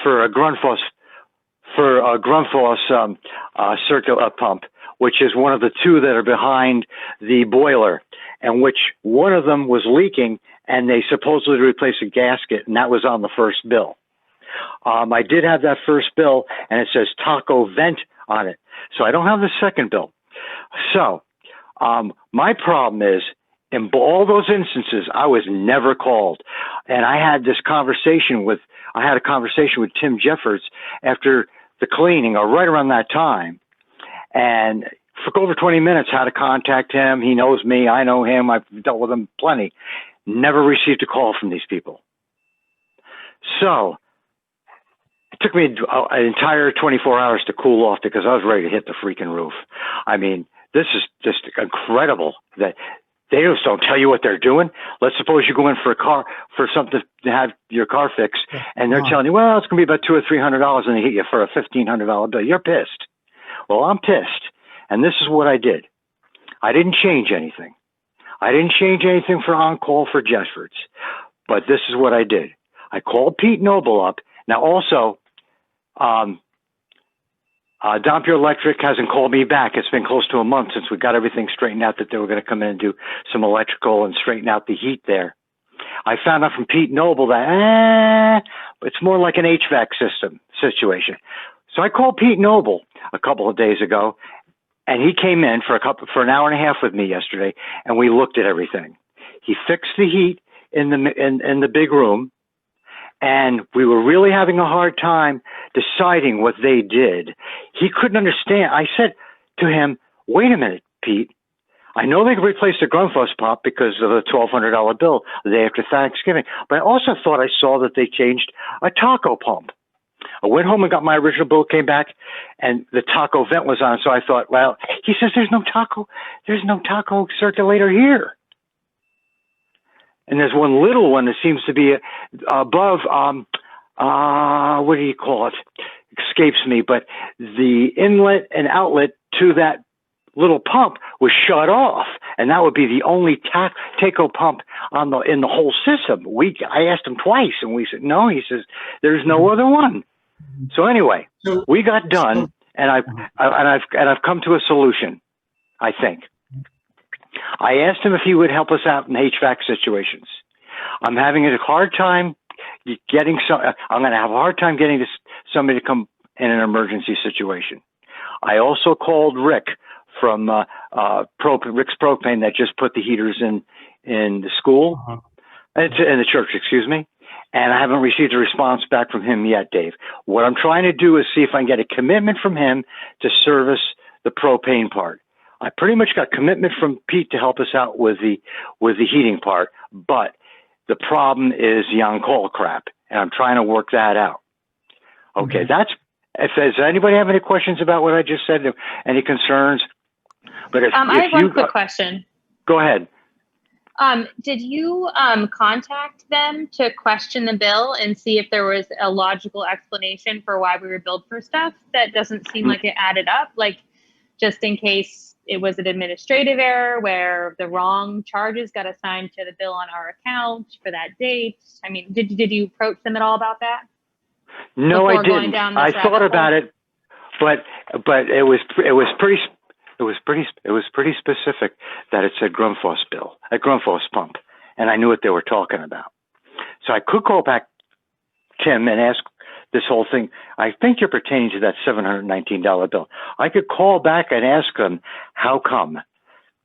Speaker 2: for a Grundfos circular pump, which is one of the two that are behind the boiler, and which one of them was leaking, and they supposedly replaced a gasket, and that was on the first bill. I did have that first bill, and it says Taco Vent on it, so I don't have the second bill. So my problem is, in all those instances, I was never called, and I had a conversation with Tim Jeffords after the cleaning, or right around that time, and for over 20 minutes, how to contact him. He knows me. I know him. I've dealt with him plenty. Never received a call from these people. So it took me an entire 24 hours to cool off because I was ready to hit the freaking roof. I mean, this is just incredible that they just don't tell you what they're doing. Let's suppose you go in for something to have your car fixed, and they're telling you, well, it's going to be about $200 or $300, and they hit you for a $1,500 bill. You're pissed. Well, I'm pissed. And this is what I did. I didn't change anything. I didn't change anything for on-call for Jeffords. But this is what I did. I called Pete Noble up. Now, also, Dampier Electric hasn't called me back. It's been close to a month since we got everything straightened out that they were going to come in and do some electrical and straighten out the heat there. I found out from Pete Noble that it's more like an HVAC system situation. So I called Pete Noble a couple of days ago, and he came in for an hour and a half with me yesterday, and we looked at everything. He fixed the heat in the big room, and we were really having a hard time deciding what they did. He couldn't understand. I said to him, wait a minute, Pete. I know they replaced the Grundfos pump because of a $1,200 bill the day after Thanksgiving, but I also thought I saw that they changed a taco pump. I went home and got my original bill, came back, and the taco vent was on. So I thought, well, he says there's no taco circulator here. And there's one little one that seems to be above, what do you call it? Escapes me, but the inlet and outlet to that little pump was shut off, and that would be the only taco pump in the whole system. I asked him twice, and we said no. He says there's no other one. So anyway, we got done, and I've come to a solution. I think I asked him if he would help us out in HVAC situations. I'm having a hard time getting I'm going to have a hard time getting somebody to come in an emergency situation. I also called Rick from Rick's Propane that just put the heaters in the school, in the church, excuse me. And I haven't received a response back from him yet, Dave. What I'm trying to do is see if I can get a commitment from him to service the propane part. I pretty much got commitment from Pete to help us out with the heating part, but the problem is the on-call crap, and I'm trying to work that out. Okay, does anybody have any questions about what I just said? Any concerns? But
Speaker 6: I have one quick question.
Speaker 2: Go ahead.
Speaker 6: Did you contact them to question the bill and see if there was a logical explanation for why we were billed for stuff that doesn't seem like it added up? Like, just in case it was an administrative error where the wrong charges got assigned to the bill on our account for that date? I mean, did you approach them at all about that?
Speaker 2: No, I
Speaker 6: Before going
Speaker 2: didn't.
Speaker 6: down this
Speaker 2: I
Speaker 6: rabbit
Speaker 2: thought
Speaker 6: hole?
Speaker 2: about it, but it was pretty specific that it said Grundfos bill, a Grundfos pump, and I knew what they were talking about. So I could call back Tim and ask this whole thing. I think you're pertaining to that $719 bill. I could call back and ask them, how come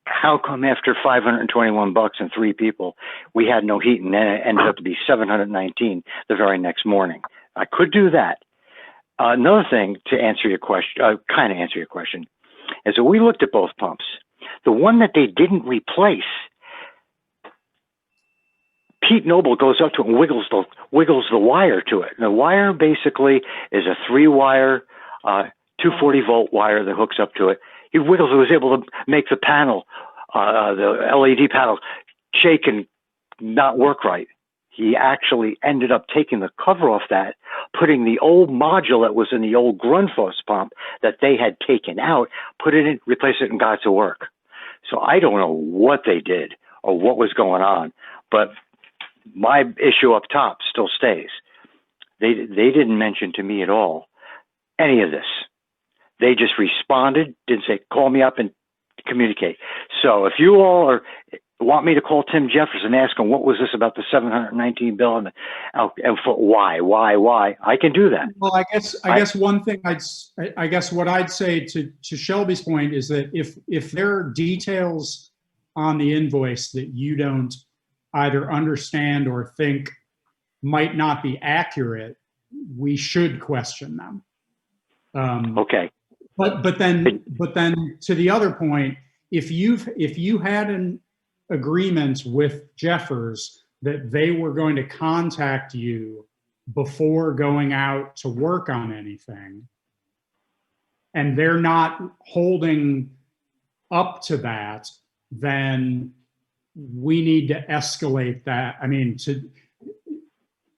Speaker 2: after $521 and 3 people, we had no heat, and then it ended up to be $719 the very next morning. I could do that. Another thing to answer your question, kind of answer your question, is that we looked at both pumps. The one that they didn't replace, Pete Noble goes up to it and wiggles the wire to it. And the wire basically is a 3-wire, 240-volt wire that hooks up to it. He wiggles. It was able to make the panel, the LED panel, shake and not work right. He actually ended up taking the cover off that, putting the old module that was in the old Grundfos pump that they had taken out, put it in, replaced it, and got it to work. So I don't know what they did or what was going on, but my issue up top still stays. They didn't mention to me at all any of this. They just responded, didn't say, call me up and communicate. So if you all want me to call Tim Jeffers and ask him what was this about the $719 bill and for why, I can do that.
Speaker 1: Well, I guess one thing I guess what I'd say to Shelby's point is that if there are details on the invoice that you don't either understand or think might not be accurate, we should question them.
Speaker 2: Okay.
Speaker 1: But then to the other point, if you had an agreement with Jeffers that they were going to contact you before going out to work on anything, and they're not holding up to that, then we need to escalate that. I mean,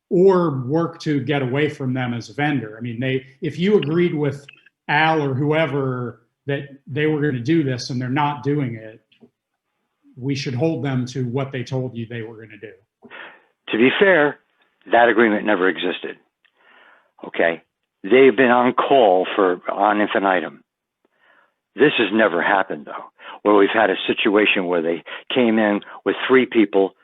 Speaker 1: or work to get away from them as a vendor. I mean, if you agreed with Al or whoever that they were going to do this and they're not doing it, we should hold them to what they told you they were going to do.
Speaker 2: To be fair, that agreement never existed. Okay. They've been on call on infinitum. This has never happened, though, where we've had a situation where they came in with 3 people,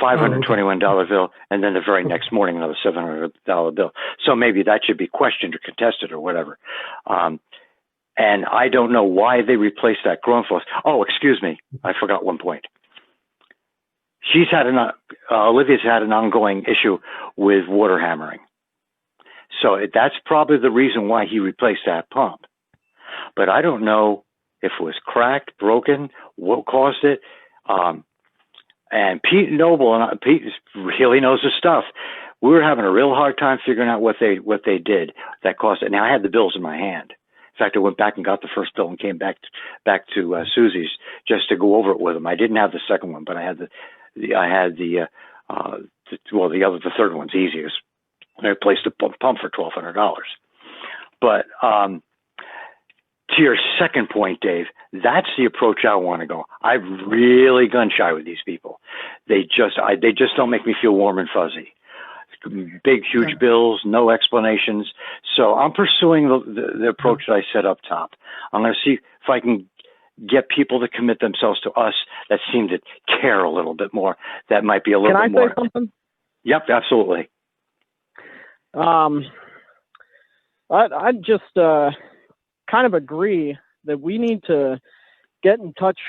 Speaker 2: $521 bill, and then the very next morning, another $700 bill. So maybe that should be questioned or contested or whatever. And I don't know why they replaced that Grundfos. Oh, excuse me. I forgot one point. Olivia's had an ongoing issue with water hammering. So that's probably the reason why he replaced that pump. But I don't know if it was cracked, broken, what caused it. And Pete Noble, and Pete really knows his stuff. We were having a real hard time figuring out what they did that caused it. Now I had the bills in my hand. In fact, I went back and got the first bill and came back to Susie's just to go over it with him. I didn't have the second one, but I had the third one's easiest. I replaced the pump for $1,200. But to your second point, Dave, that's the approach I want to go. I'm really gun shy with these people. They just don't make me feel warm and fuzzy. Big, huge bills, no explanations. So I'm pursuing the approach that I set up top. I'm going to see if I can get people to commit themselves to us that seem to care a little bit more. That might be a little bit more.
Speaker 9: Can I say something?
Speaker 2: Yep, absolutely.
Speaker 9: I just kind of agree that we need to get in touch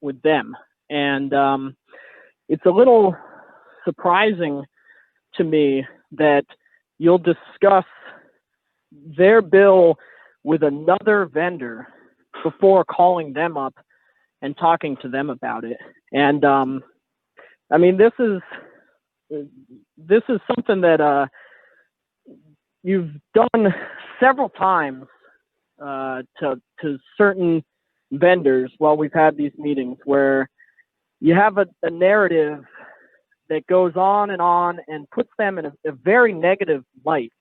Speaker 9: with them. And it's a little surprising to me that you'll discuss their bill with another vendor before calling them up and talking to them about it. And I mean, this is something that you've done several times to certain vendors while we've had these meetings, where you have a narrative that goes on and puts them in a very negative light.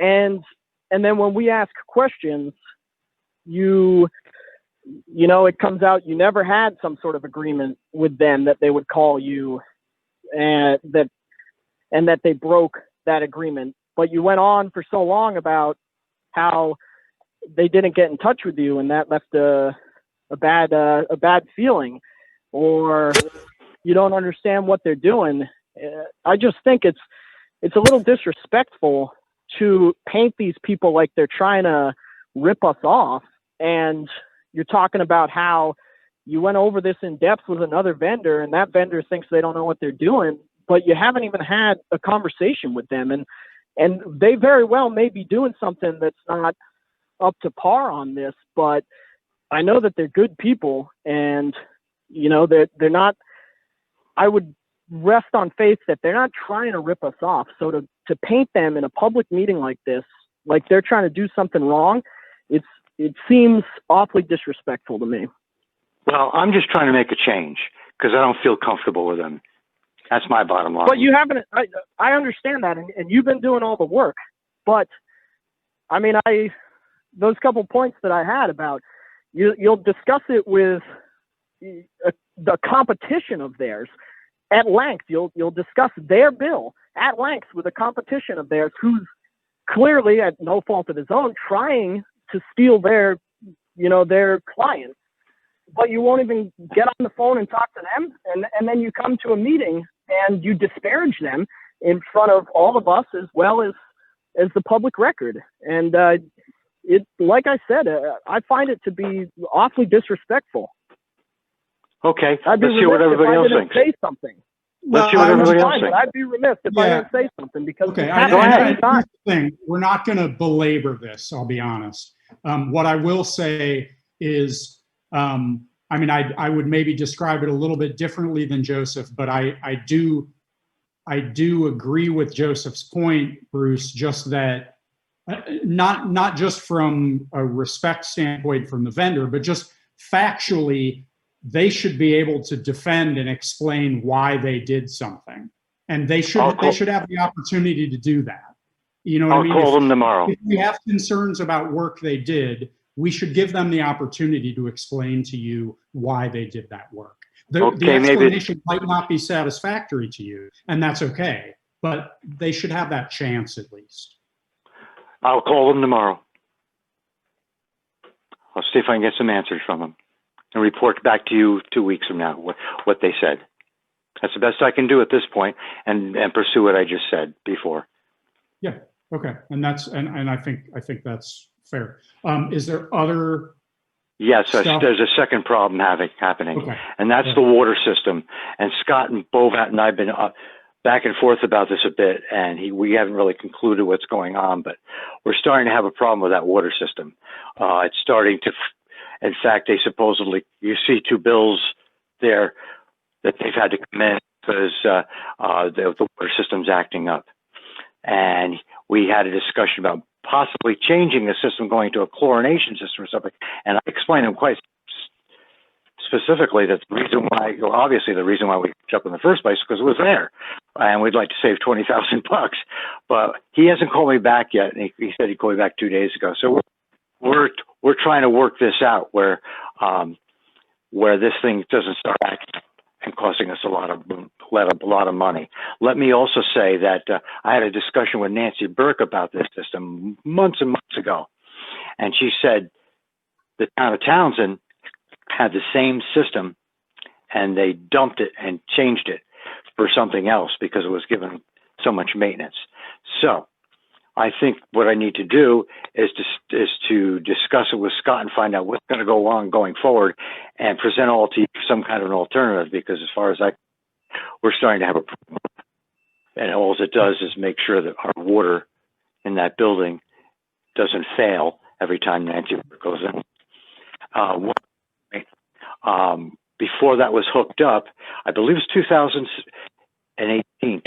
Speaker 9: And then when we ask questions, you it comes out you never had some sort of agreement with them that they would call you and that they broke that agreement. But you went on for so long about how they didn't get in touch with you, and that left a bad feeling, or you don't understand what they're doing. I just think it's a little disrespectful to paint these people like they're trying to rip us off. And you're talking about how you went over this in depth with another vendor, and that vendor thinks they don't know what they're doing, but you haven't even had a conversation with them. And they very well may be doing something that's not up to par on this, but I know that they're good people, and they're not. I would rest on faith that they're not trying to rip us off. So to paint them in a public meeting like this, like they're trying to do something wrong, it seems awfully disrespectful to me.
Speaker 2: Well, I'm just trying to make a change because I don't feel comfortable with them. That's my bottom line.
Speaker 9: But you haven't. I understand that, and you've been doing all the work. But I mean, those couple points that I had about you'll discuss it with the competition of theirs at length. You'll discuss their bill at length with a competition of theirs who's clearly at no fault of his own trying to steal their clients. But you won't even get on the phone and talk to them, and then you come to a meeting and you disparage them in front of all of us as well as the public record. And like I said, I find it to be awfully disrespectful.
Speaker 2: Okay,
Speaker 9: I'd be
Speaker 2: let's hear what everybody else thinks.
Speaker 9: say something.
Speaker 2: Let's hear what everybody else thinks.
Speaker 9: I'd be remiss if I didn't say something because
Speaker 1: okay.
Speaker 9: Go
Speaker 1: ahead. Here's the thing: we're not going to belabor this. I'll be honest. What I will say is, I would maybe describe it a little bit differently than Joseph, but I do agree with Joseph's point, Bruce. Just that, not just from a respect standpoint from the vendor, but just factually, they should be able to defend and explain why they did something, and they should have the opportunity to do that. You know what I mean?
Speaker 2: I'll call them tomorrow.
Speaker 1: If we have concerns about work they did, we should give them the opportunity to explain to you why they did that work. The explanation might not be satisfactory to you, and that's okay, but they should have that chance at least.
Speaker 2: I'll call them tomorrow. I'll see if I can get some answers from them and report back to you 2 weeks from now what they said. That's the best I can do at this point, and pursue what I just said before.
Speaker 1: Yeah. Okay. And I think that's fair. Is there other?
Speaker 2: Yes, there's a second problem happening, okay. And that's the water system. And Scott and Bovat and I've been back and forth about this a bit, and we haven't really concluded what's going on, but we're starting to have a problem with that water system. It's starting to, in fact, you see 2 bills there that they've had to come in because the water system's acting up. And we had a discussion about possibly changing the system, going to a chlorination system or something. And I explained to him quite specifically that the reason why we picked up in the first place because it was there, and we'd like to save $20,000. But he hasn't called me back yet. And he said he'd call me back 2 days ago. So we're trying to work this out where this thing doesn't start acting and costing us a lot of money. Let me also say that I had a discussion with Nancy Burke about this system months and months ago, and she said the town of Townsend had the same system, and they dumped it and changed it for something else because it was given so much maintenance. So I think what I need to do is to discuss it with Scott and find out what's going to go on going forward and present all to you some kind of an alternative, because as far as we're starting to have a problem. And all it does is make sure that our water in that building doesn't fail every time Nancy goes in. Before that was hooked up, I believe it was 2018.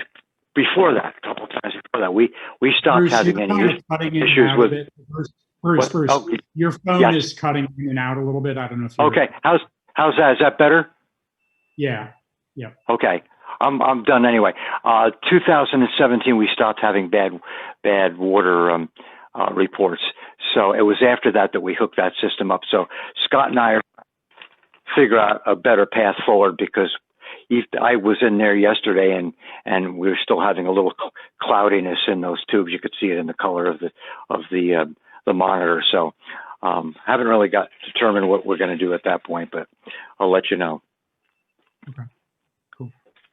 Speaker 2: Before that, a couple of times before that, we stopped
Speaker 1: Bruce,
Speaker 2: having any issues with.
Speaker 1: Bruce, your phone is cutting in and out a little bit. I don't know if you're
Speaker 2: okay. How's that? Is that better?
Speaker 1: Yeah.
Speaker 2: Okay. I'm done anyway. 2017, we stopped having bad water reports. So it was after that we hooked that system up. So Scott and I are figure out a better path forward, because I was in there yesterday and we were still having a little cloudiness in those tubes. You could see it in the color of the monitor. So haven't really got to determine what we're going to do at that point, but I'll let you know.
Speaker 1: Okay, cool.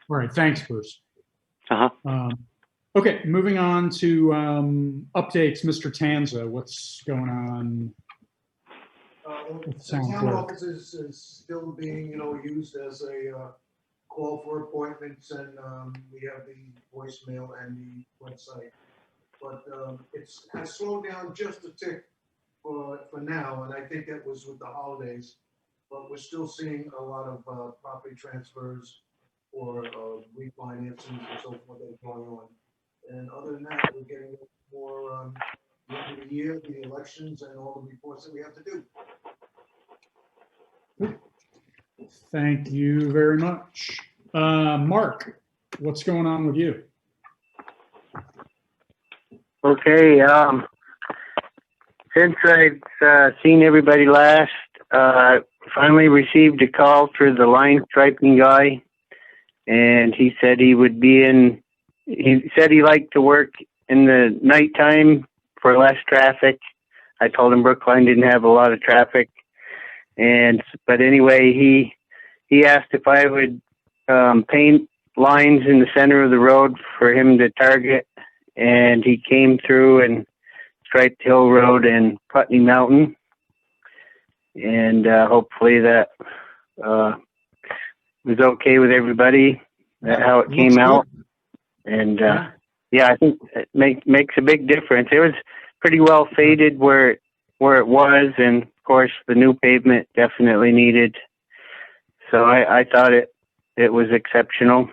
Speaker 1: All right, thanks, Bruce.
Speaker 2: Uh-huh.
Speaker 1: Okay, moving on to updates. Mr. Tanza, what's going on?
Speaker 8: The town office is still being, used as a call for appointments, and we have the voicemail and the website. But it has slowed down just a tick for now, and I think that was with the holidays. But we're still seeing a lot of property transfers or refinancings and so forth that are going on. And other than that, we're getting more the end of the year, the elections, and all the reports that we have to do.
Speaker 1: Thank you very much. Mark, what's going on with you?
Speaker 7: Okay, since I've seen everybody last, finally received a call for the line striping guy, and he said he would be in. He said he liked to work in the nighttime for less traffic. I told him Brookline didn't have a lot of traffic, but anyway, he asked if I would paint lines in the center of the road for him to target, and he came through and striped Hill Road and Putney Mountain, and hopefully that was okay with everybody, how it came out. And yeah, I think it makes a big difference. It was pretty well faded where it was, and of course the new pavement definitely needed. So I thought it was exceptional.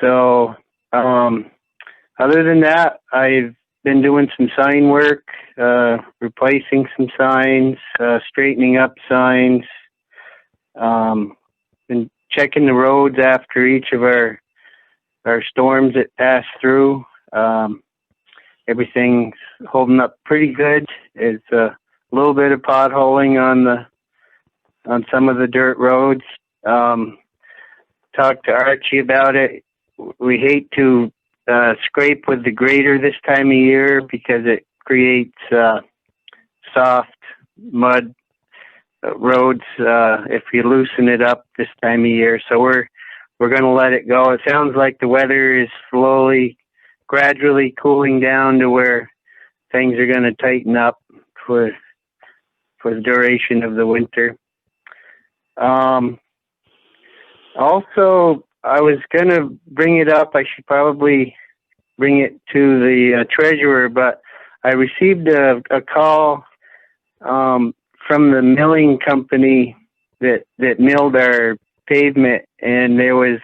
Speaker 7: So other than that, I've been doing some sign work, replacing some signs, straightening up signs, been checking the roads after each of our storms that passed through. Everything's holding up pretty good. It's a little bit of potholing on some of the dirt roads. Talked to Archie about it. We hate to scrape with the grader this time of year because it creates soft mud roads if you loosen it up this time of year. So we're going to let it go. It sounds like the weather is gradually cooling down to where things are going to tighten up for the duration of the winter. Also, I was going to bring it up. I should probably bring it to the treasurer, but I received a call from the milling company that milled our pavement, and there was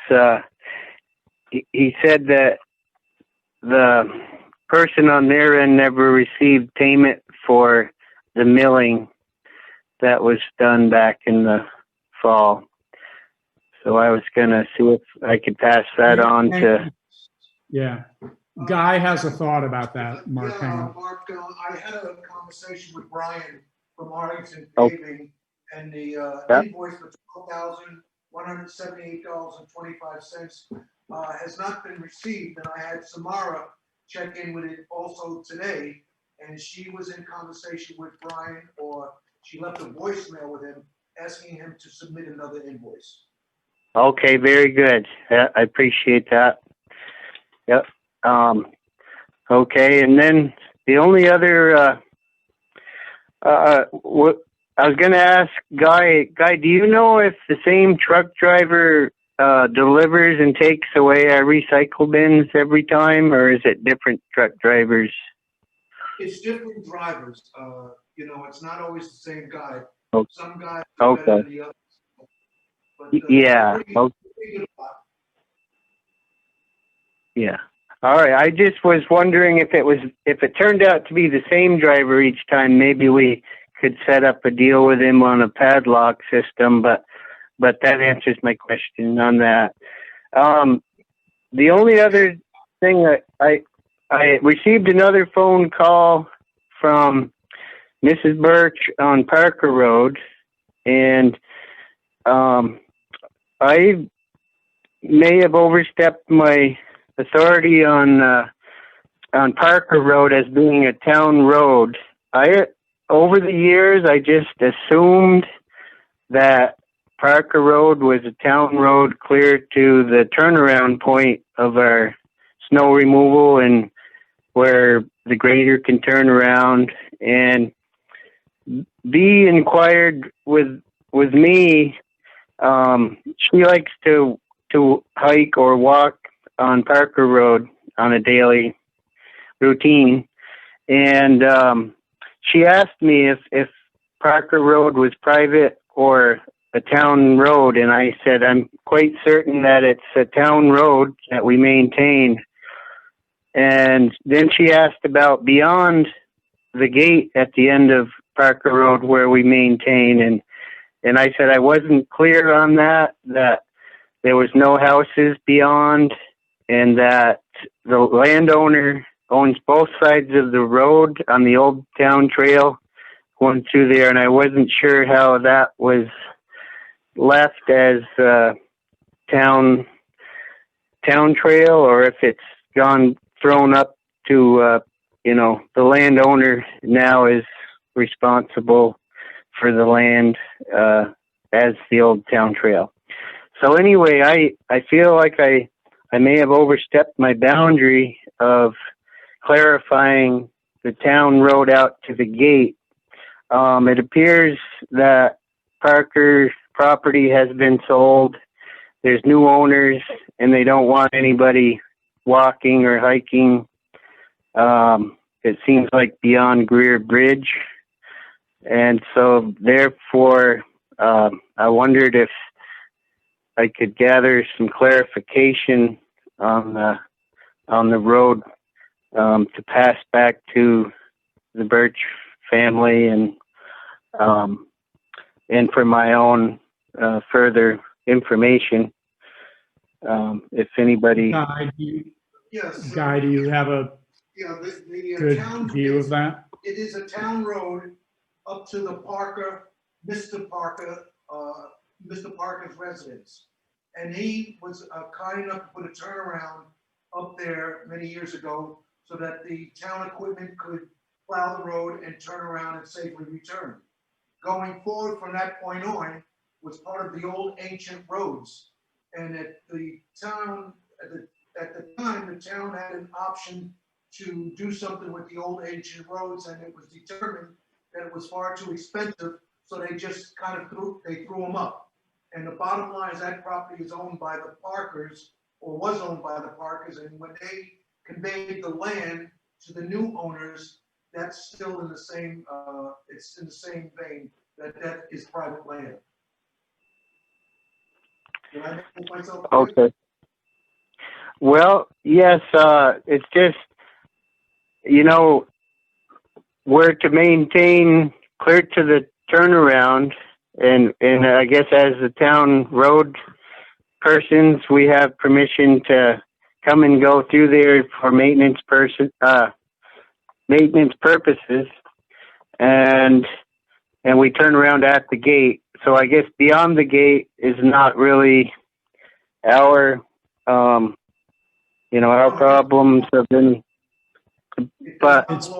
Speaker 7: he said that the person on their end never received payment for the milling that was done back in the fall. So I was going to see if I could pass that on to...
Speaker 1: Yeah. Guy has a thought about that, Mark.
Speaker 8: Yeah, Mark, I had a conversation with Brian from Arlington Paving, and the invoice for $12,178.25 has not been received, and I had Samara check in with it also today, and she was in conversation with Brian, or she left a voicemail with him asking him to submit another invoice.
Speaker 7: Okay, very good. I appreciate that. Yep. Okay, and then the only other what I was going to ask Guy, do you know if the same truck driver delivers and takes away our recycle bins every time, or is it different truck drivers?
Speaker 8: It's different drivers. It's not always the same guy.
Speaker 7: Okay.
Speaker 8: Some guys are better than the others. But,
Speaker 7: yeah. Yeah. All right. I just was wondering if it turned out to be the same driver each time, maybe we could set up a deal with him on a padlock system, but that answers my question on that. The only other thing that I received another phone call from Mrs. Birch on Parker Road, and I may have overstepped my authority on Parker Road as being a town road. Over the years, I just assumed that Parker Road was a town road clear to the turnaround point of our snow removal and where the grader can turn around. And B inquired with me. She likes to hike or walk on Parker Road on a daily routine, and she asked me if Parker Road was private or a town road, and I said I'm quite certain that it's a town road that we maintain. And then she asked about beyond the gate at the end of Parker Road where we maintain, and I said I wasn't clear on that there was no houses beyond, and that the landowner owns both sides of the road on the old town trail going through there, and I wasn't sure how that was left as town trail or if it's thrown up to the landowner now is responsible for the land as the old town trail. So anyway, I feel like I may have overstepped my boundary of clarifying the town road out to the gate. It appears that Parker's property has been sold. There's new owners, and they don't want anybody walking or hiking. It seems like beyond Greer Bridge. And so therefore, I wondered if I could gather some clarification on the road to pass back to the Birch family and for my own further information. If anybody,
Speaker 8: Yes.
Speaker 1: Guy, do you have a
Speaker 8: Yeah, the
Speaker 1: good
Speaker 8: town
Speaker 1: view of that?
Speaker 8: It is a town road up to the Mr. Parker's residence. And he was kind enough to put a turnaround up there many years ago so that the town equipment could plow the road and turn around and safely return. Going forward from that point on was part of the old ancient roads. And at the time, the town had an option to do something with the old ancient roads, and it was determined that it was far too expensive, so they just kind of threw them up. And the bottom line is that property is owned by the Parkers, or was owned by the Parkers, and when they conveyed the land to the new owners, that's still in the same, it's in the same vein, that is private land. Did I make myself clear?
Speaker 7: okay. Well, yes, it's just, we're to maintain clear to the turnaround, and I guess as the town road persons, we have permission to come and go through there for maintenance purposes, and we turn around at the gate. So I guess beyond the gate is not really our problems have been, but it's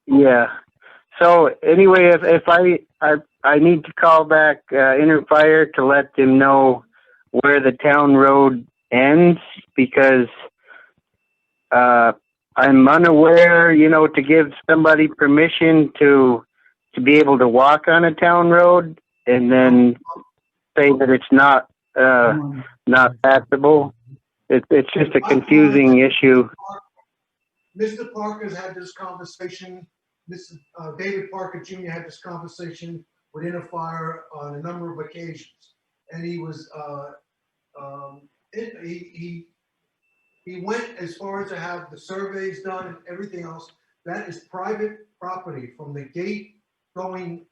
Speaker 7: yeah. So anyway, if I need to call back Interfire to let them know where the town road ends, because I'm unaware, to give somebody permission to be able to walk on a town road and then say that it's not passable. It's just a confusing issue.
Speaker 8: Mr. Parker's had this conversation, David Parker Jr. had this conversation with Interfire on a number of occasions. And he was, he went as far as to have the surveys done and everything else. That is private property from the gate going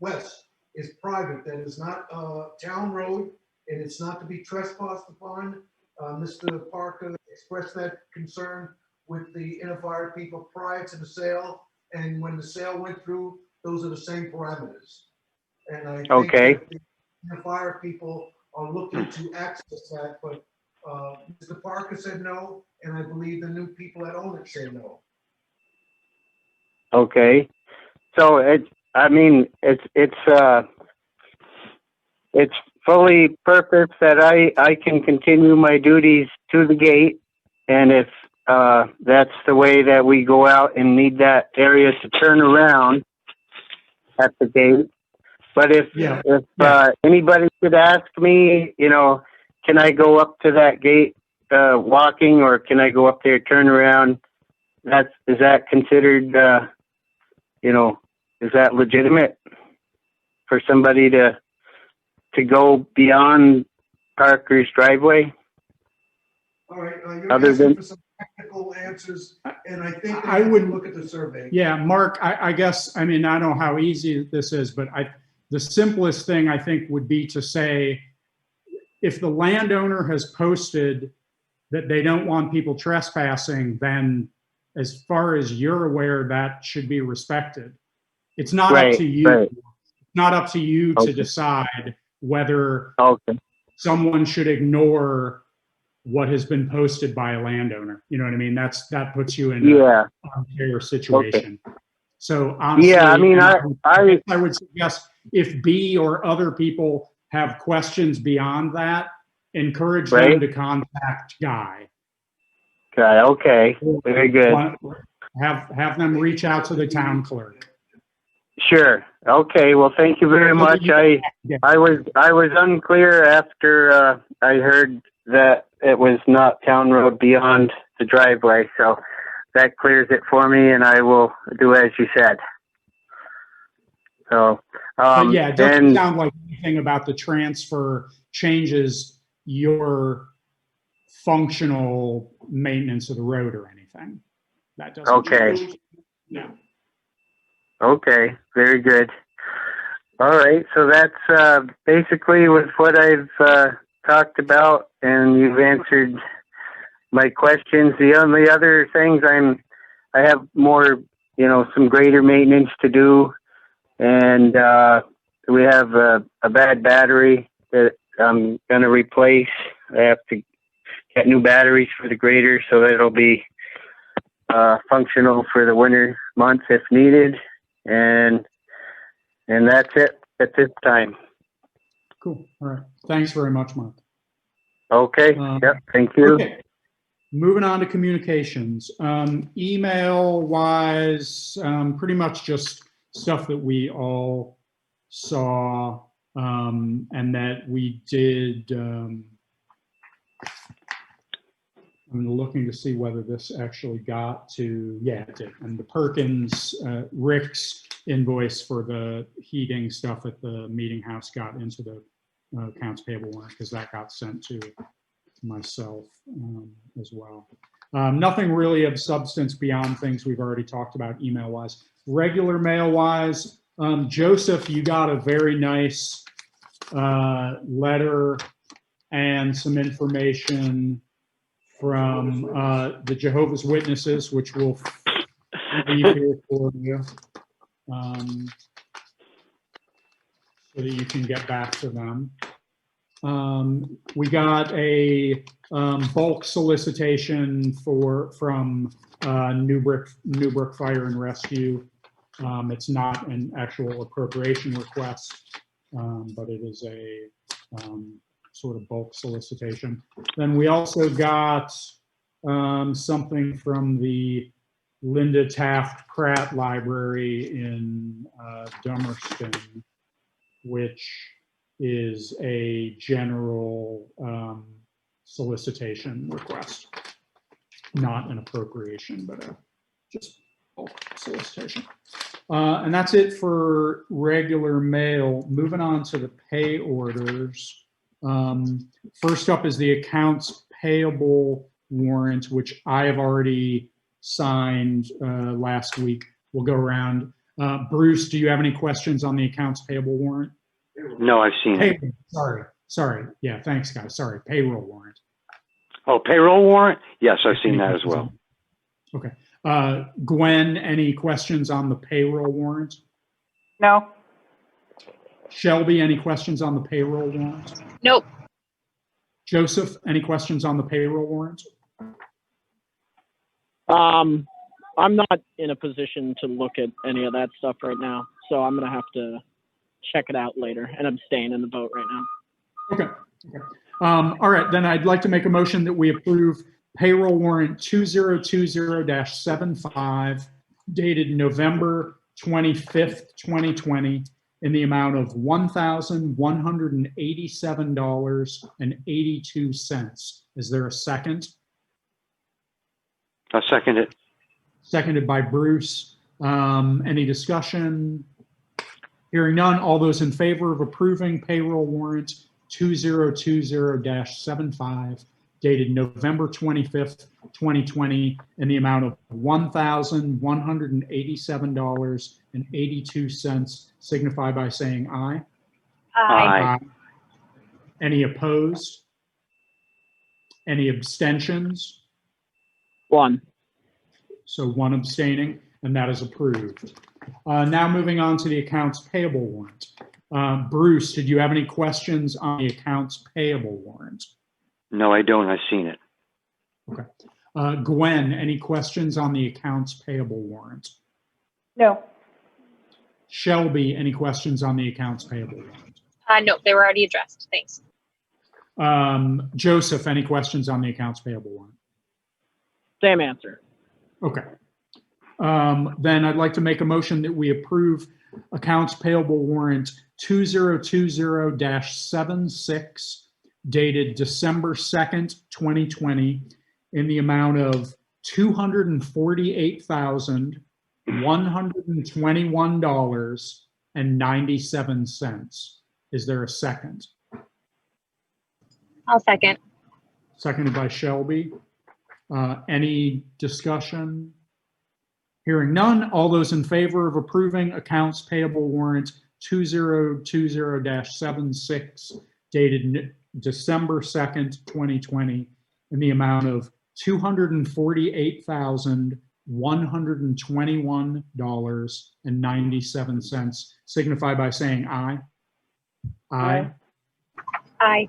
Speaker 8: west is private. That is not a town road, and it's not to be trespassed upon. Mr. Parker expressed that concern with the Interfire people prior to the sale, and when the sale went through, those are the same parameters. And I think
Speaker 7: Okay.
Speaker 8: that the fire people are looking to access that, but Mr. Parker said no, and I believe the new people that own it say no.
Speaker 7: Okay. So it's fully purposed that I can continue my duties to the gate, and if that's the way that we go out and need that area to turn around at the gate. But if anybody could ask me, can I go up to that gate walking, or can I go up there, turn around? Is that considered, is that legitimate for somebody to go beyond Parker's driveway?
Speaker 8: All right, you're
Speaker 7: Other
Speaker 8: asking
Speaker 7: than-
Speaker 8: for some technical answers, and I think
Speaker 1: I
Speaker 8: that you
Speaker 1: would-
Speaker 8: would look at the survey.
Speaker 1: Yeah, Mark, I guess, I mean, I don't know how easy this is, but the simplest thing I think would be to say, if the landowner has posted that they don't want people trespassing, then as far as you're aware, that should be respected. It's not up to you.
Speaker 7: Right.
Speaker 1: It's not up to you
Speaker 7: Okay.
Speaker 1: to decide whether
Speaker 7: Okay.
Speaker 1: someone should ignore what has been posted by a landowner. You know what I mean? That puts you in
Speaker 7: Yeah.
Speaker 1: an unfair situation. So honestly,
Speaker 7: Yeah, I mean,
Speaker 1: I would suggest if B or other people have questions beyond that, encourage them
Speaker 7: Right.
Speaker 1: to contact Guy.
Speaker 7: Okay. Very good.
Speaker 1: Have them reach out to the town clerk.
Speaker 7: Sure. Okay. Well, thank you very much. I was unclear after I heard that it was not town road beyond the driveway, so that clears it for me, and I will do as you said. So,
Speaker 1: But yeah, it doesn't sound like anything about the transfer changes your functional maintenance of the road or anything. That doesn't.
Speaker 7: Okay.
Speaker 1: change. No.
Speaker 7: Okay, very good. All right, so that's basically with what I've talked about, and you've answered my questions. The only other things I have more, some greater maintenance to do, and we have a bad battery that I'm going to replace. I have to get new batteries for the grader so that it'll be functional for the winter months if needed. And that's it at this time.
Speaker 1: Cool. All right. Thanks very much, Mark.
Speaker 7: Okay. Yep. Thank you.
Speaker 1: Okay. Moving on to communications. Email wise, pretty much just stuff that we all saw and that we did. I'm looking to see whether this actually got to, yeah, it did. And the Perkins, Rick's invoice for the heating stuff at the meeting house got into the accounts payable warrant because that got sent to myself as well. Nothing really of substance beyond things we've already talked about email wise. Regular mail wise, Joseph, you got a very nice letter and some information from the Jehovah's Witnesses, which we'll leave here for you so that you can get back to them. We got a bulk solicitation from Newbrook Fire and Rescue. It's not an actual appropriation request, but it is a sort of bulk solicitation. Then we also got something from the Linda Taft Pratt Library in Dummerston, which is a general solicitation request, not an appropriation, but just bulk solicitation. And that's it for regular mail. Moving on to the pay orders. First up is the accounts payable warrant, which I have already signed last week. We'll go around. Bruce, do you have any questions on the accounts payable warrant?
Speaker 2: No, I've seen it.
Speaker 1: Sorry. Yeah, thanks, guys. Sorry, payroll warrant.
Speaker 2: Oh, payroll warrant? Yes, I've seen that as well.
Speaker 1: Okay. Gwen, any questions on the payroll warrant?
Speaker 3: No.
Speaker 1: Shelby, any questions on the payroll warrant?
Speaker 6: Nope.
Speaker 1: Joseph, any questions on the payroll warrant?
Speaker 9: I'm not in a position to look at any of that stuff right now, so I'm gonna have to check it out later and abstain in the vote right now.
Speaker 1: Okay. All right, then I'd like to make a motion that we approve payroll warrant 2020-75 dated November 25th, 2020 in the amount of $1,187.82. Is there a second?
Speaker 2: I'll second it.
Speaker 1: Seconded by Bruce. Any discussion? Hearing none, all those in favor of approving payroll warrant 2020-75 dated November 25th, 2020 in the amount of $1,187.82 signify by saying aye.
Speaker 2: Aye.
Speaker 1: Any opposed? Any abstentions?
Speaker 9: One.
Speaker 1: So one abstaining, and that is approved. Now moving on to the accounts payable warrant. Bruce, did you have any questions on the accounts payable warrant?
Speaker 2: No, I don't. I've seen it.
Speaker 1: Okay. Gwen, any questions on the accounts payable warrant?
Speaker 3: No.
Speaker 1: Shelby, any questions on the accounts payable warrant?
Speaker 6: No, they were already addressed. Thanks.
Speaker 1: Joseph, any questions on the accounts payable warrant?
Speaker 9: Same answer.
Speaker 1: Okay. Then I'd like to make a motion that we approve accounts payable warrant 2020-76 dated December 2nd, 2020 in the amount of $248,121.97. Is there a second?
Speaker 6: I'll second.
Speaker 1: Seconded by Shelby. Any discussion? Hearing none, all those in favor of approving accounts payable warrant 2020-76 dated December 2nd, 2020 in the amount of $248,121.97 signify by saying aye. Aye.
Speaker 6: Aye.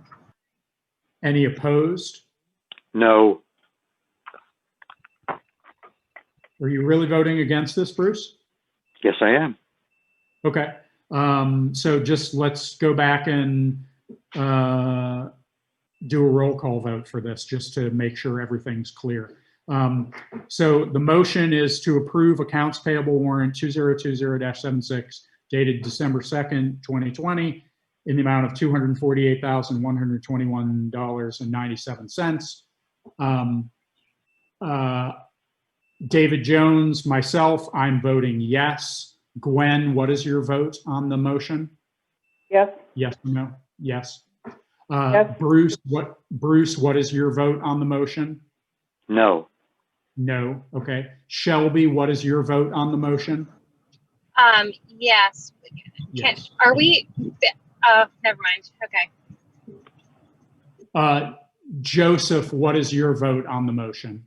Speaker 1: Any opposed?
Speaker 2: No.
Speaker 1: Are you really voting against this, Bruce?
Speaker 2: Yes, I am.
Speaker 1: Okay. So just let's go back and do a roll call vote for this, just to make sure everything's clear. So the motion is to approve accounts payable warrant 2020-76 dated December 2nd, 2020 in the amount of $248,121.97. David Jones, myself, I'm voting yes. Gwen, what is your vote on the motion?
Speaker 3: Yes.
Speaker 1: Yes or no? Yes.
Speaker 3: Yes.
Speaker 1: Bruce, what is your vote on the motion?
Speaker 2: No.
Speaker 1: No. Okay. Shelby, what is your vote on the motion?
Speaker 6: Yes.
Speaker 1: Yes.
Speaker 6: Are we? Never mind. Okay.
Speaker 1: Joseph, what is your vote on the motion?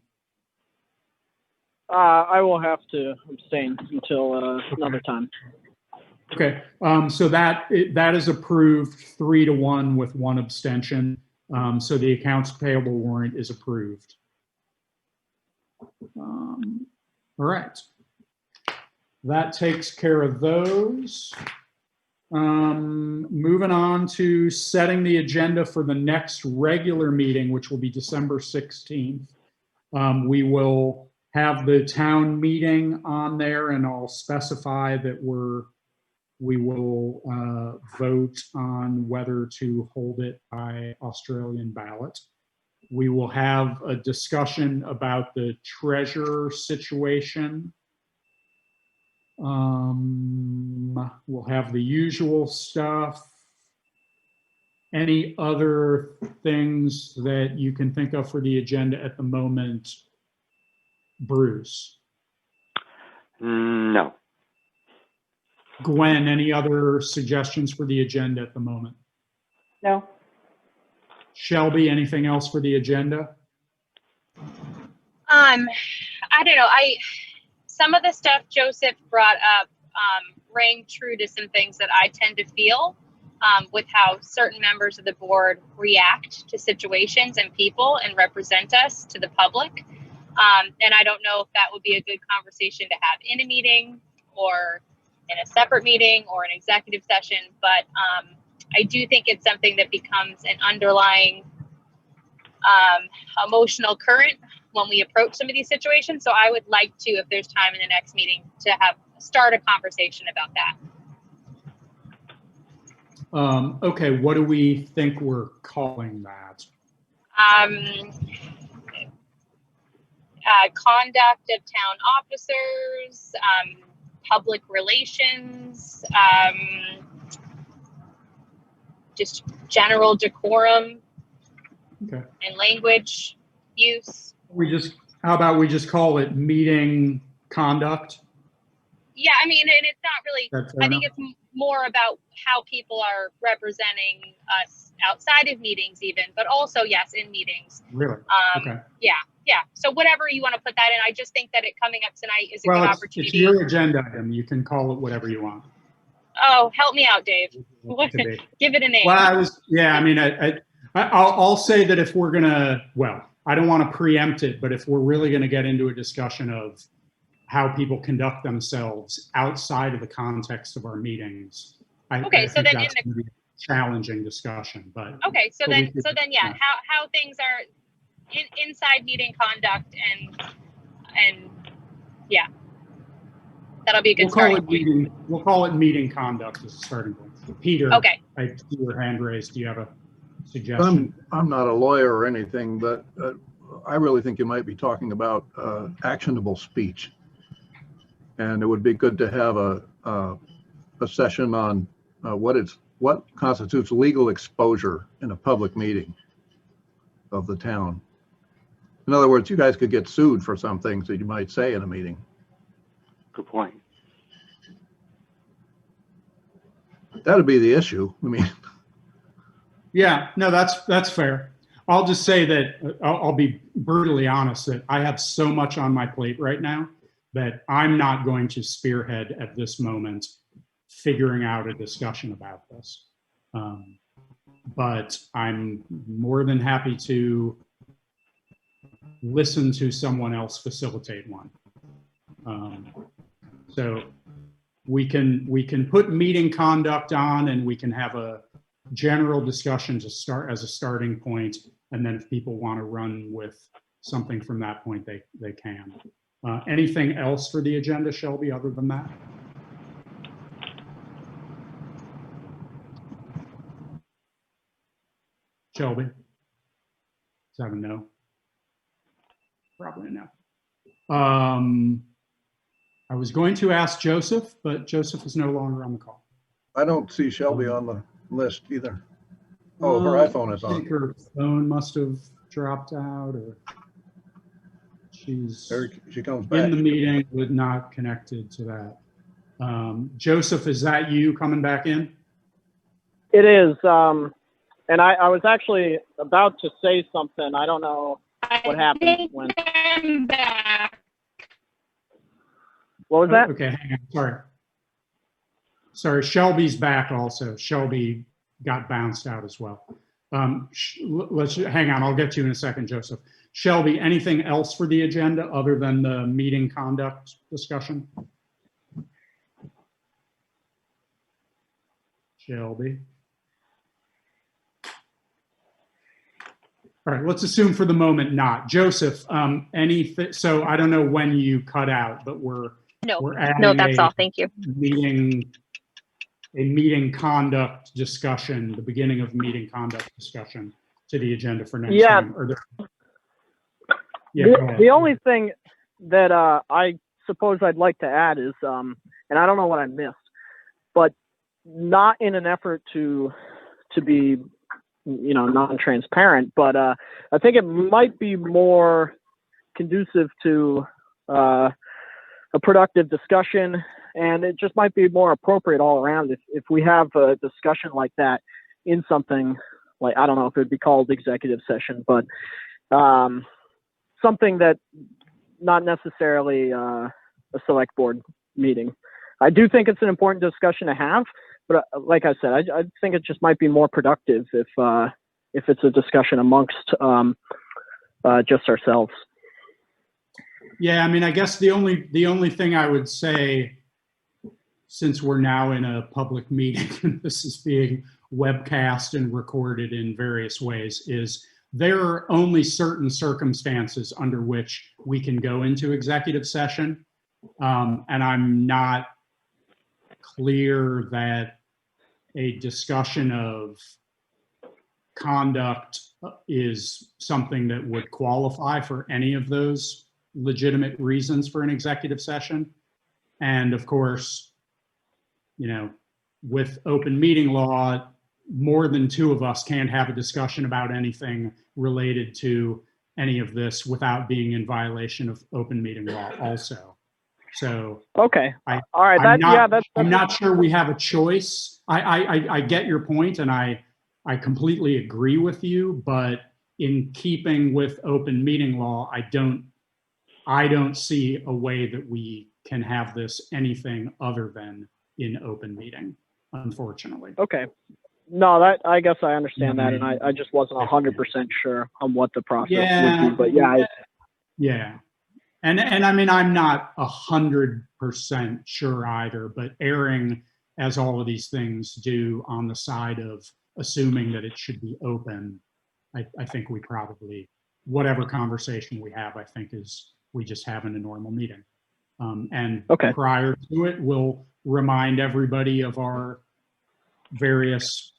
Speaker 9: I will have to abstain until another time.
Speaker 1: Okay. So that is approved 3-1 with one abstention. So the accounts payable warrant is approved. All right. That takes care of those. Moving on to setting the agenda for the next regular meeting, which will be December 16th. We will have the town meeting on there, and I'll specify that we will vote on whether to hold it by Australian ballot. We will have a discussion about the treasurer situation. We'll have the usual stuff. Any other things that you can think of for the agenda at the moment, Bruce?
Speaker 2: No.
Speaker 1: Gwen, any other suggestions for the agenda at the moment?
Speaker 3: No.
Speaker 6: Shelby,
Speaker 1: anything else for the agenda?
Speaker 6: I don't know. Some of the stuff Joseph brought up rang true to some things that I tend to feel. with how certain members of the board react to situations and people and represent us to the public. And I don't know if that would be a good conversation to have in a meeting or in a separate meeting or an executive session. But I do think it's something that becomes an underlying emotional current when we approach some of these situations. So I would like to, if there's time in the next meeting, to start a conversation about that.
Speaker 1: Okay, what do we think we're calling that?
Speaker 6: Conduct of town officers, public relations, just general decorum
Speaker 1: Okay.
Speaker 6: and language use.
Speaker 1: How about we just call it meeting conduct?
Speaker 6: Yeah, I mean, and it's not really, I think it's more about how people are representing us outside of meetings even, but also, yes, in meetings.
Speaker 1: Really? Okay.
Speaker 6: Yeah. So whatever you want to put that in, I just think that it coming up tonight is a good opportunity.
Speaker 1: It's your agenda item. You can call it whatever you want.
Speaker 6: Oh, help me out, Dave. Give it a name.
Speaker 1: Well, I'll say that if we're gonna, I don't want to preempt it, but if we're really going to get into a discussion of how people conduct themselves outside of the context of our meetings, I think that's going to be a challenging discussion. But
Speaker 6: okay, so then, yeah, how things are inside meeting conduct and yeah, that'll be a good starting point.
Speaker 1: We'll call it meeting conduct as a starting point. Peter,
Speaker 6: okay.
Speaker 1: I see your hand raised. Do you have a suggestion?
Speaker 5: I'm not a lawyer or anything, but I really think you might be talking about actionable speech. And it would be good to have a session on what constitutes legal exposure in a public meeting of the town. In other words, you guys could get sued for some things that you might say in a meeting.
Speaker 2: Good point.
Speaker 5: That'd be the issue. I mean,
Speaker 1: yeah, no, that's fair. I'll just say that I'll be brutally honest that I have so much on my plate right now that I'm not going to spearhead at this moment figuring out a discussion about this. But I'm more than happy to listen to someone else facilitate one. So we can put meeting conduct on, and we can have a general discussion to start as a starting point. And then if people want to run with something from that point, they can. Anything else for the agenda, Shelby, other than that? Shelby? Is that a no? Probably a no. I was going to ask Joseph, but Joseph is no longer on the call.
Speaker 5: I don't see Shelby on the list either. Oh, her iPhone is on.
Speaker 1: I think her phone must have dropped out, or
Speaker 5: she comes back.
Speaker 1: in the meeting, but not connected to that. Joseph, is that you coming back in?
Speaker 9: It is. And I was actually about to say something. I don't know what happened when.
Speaker 6: I'm back.
Speaker 9: What was that?
Speaker 1: Okay, hang on. Sorry, Shelby's back also. Shelby got bounced out as well. Let's hang on. I'll get to you in a second, Joseph. Shelby, anything else for the agenda other than the meeting conduct discussion? Shelby. All right, let's assume for the moment not. Joseph, anything? So I don't know when you cut out, but we're adding
Speaker 6: that's all. Thank you.
Speaker 1: A meeting conduct discussion, the beginning of meeting conduct discussion to the agenda for next time.
Speaker 9: The only thing that I suppose I'd like to add is, and I don't know what I missed, but not in an effort to be, non-transparent, but I think it might be more conducive to a productive discussion, and it just might be more appropriate all around if we have a discussion like that in something like, I don't know if it would be called executive session, but something that not necessarily a select board meeting. I do think it's an important discussion to have, but like I said, I think it just might be more productive if it's a discussion amongst just ourselves.
Speaker 1: Yeah, I mean, I guess the only thing I would say, since we're now in a public meeting and this is being webcast and recorded in various ways, is there are only certain circumstances under which we can go into executive session. And I'm not clear that a discussion of conduct is something that would qualify for any of those legitimate reasons for an executive session. And of course, you know, with open meeting law, more than two of us can't have a discussion about anything related to any of this without being in violation of open meeting law also. So
Speaker 9: Okay.
Speaker 1: all
Speaker 9: right.
Speaker 1: I'm not sure we have a choice. I get your point, and I completely agree with you, but in keeping with open meeting law, I don't see a way that we can have this anything other than in open meeting, unfortunately.
Speaker 9: Okay. No, I guess I understand that, and I just wasn't 100% sure on what the process would be, but yeah.
Speaker 1: Yeah. And I mean, I'm not 100% sure either, but erring as all of these things do on the side of assuming that it should be open, I think we probably, whatever conversation we have, I think is we just have in a normal meeting. And
Speaker 9: Okay.
Speaker 1: prior to it, we'll remind everybody of our various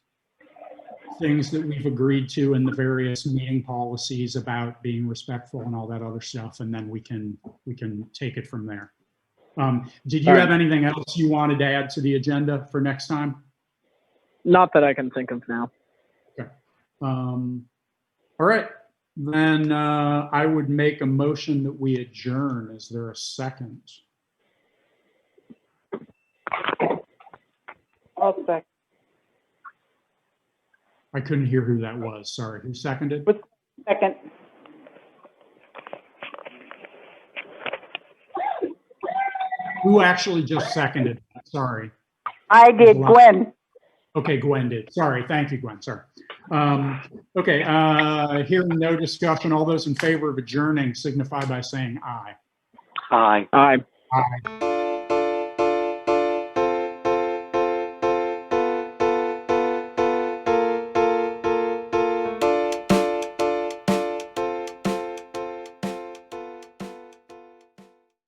Speaker 1: things that we've agreed to in the various meeting policies about being respectful and all that other stuff, and then we can take it from there. Did you have anything else you wanted to add to the agenda for next time?
Speaker 9: Not that I can think of now.
Speaker 1: Okay. All right. Then I would make a motion that we adjourn. Is there a second?
Speaker 3: I'll second.
Speaker 1: I couldn't hear who that was. Sorry. Who seconded?
Speaker 3: Second.
Speaker 1: Who actually just seconded? Sorry.
Speaker 3: I did, Gwen.
Speaker 1: Okay, Gwen did. Sorry. Thank you, Gwen. Sorry. Okay. Hearing no discussion, all those in favor of adjourning signify by saying aye.
Speaker 2: Aye.
Speaker 9: Aye.
Speaker 1: Aye.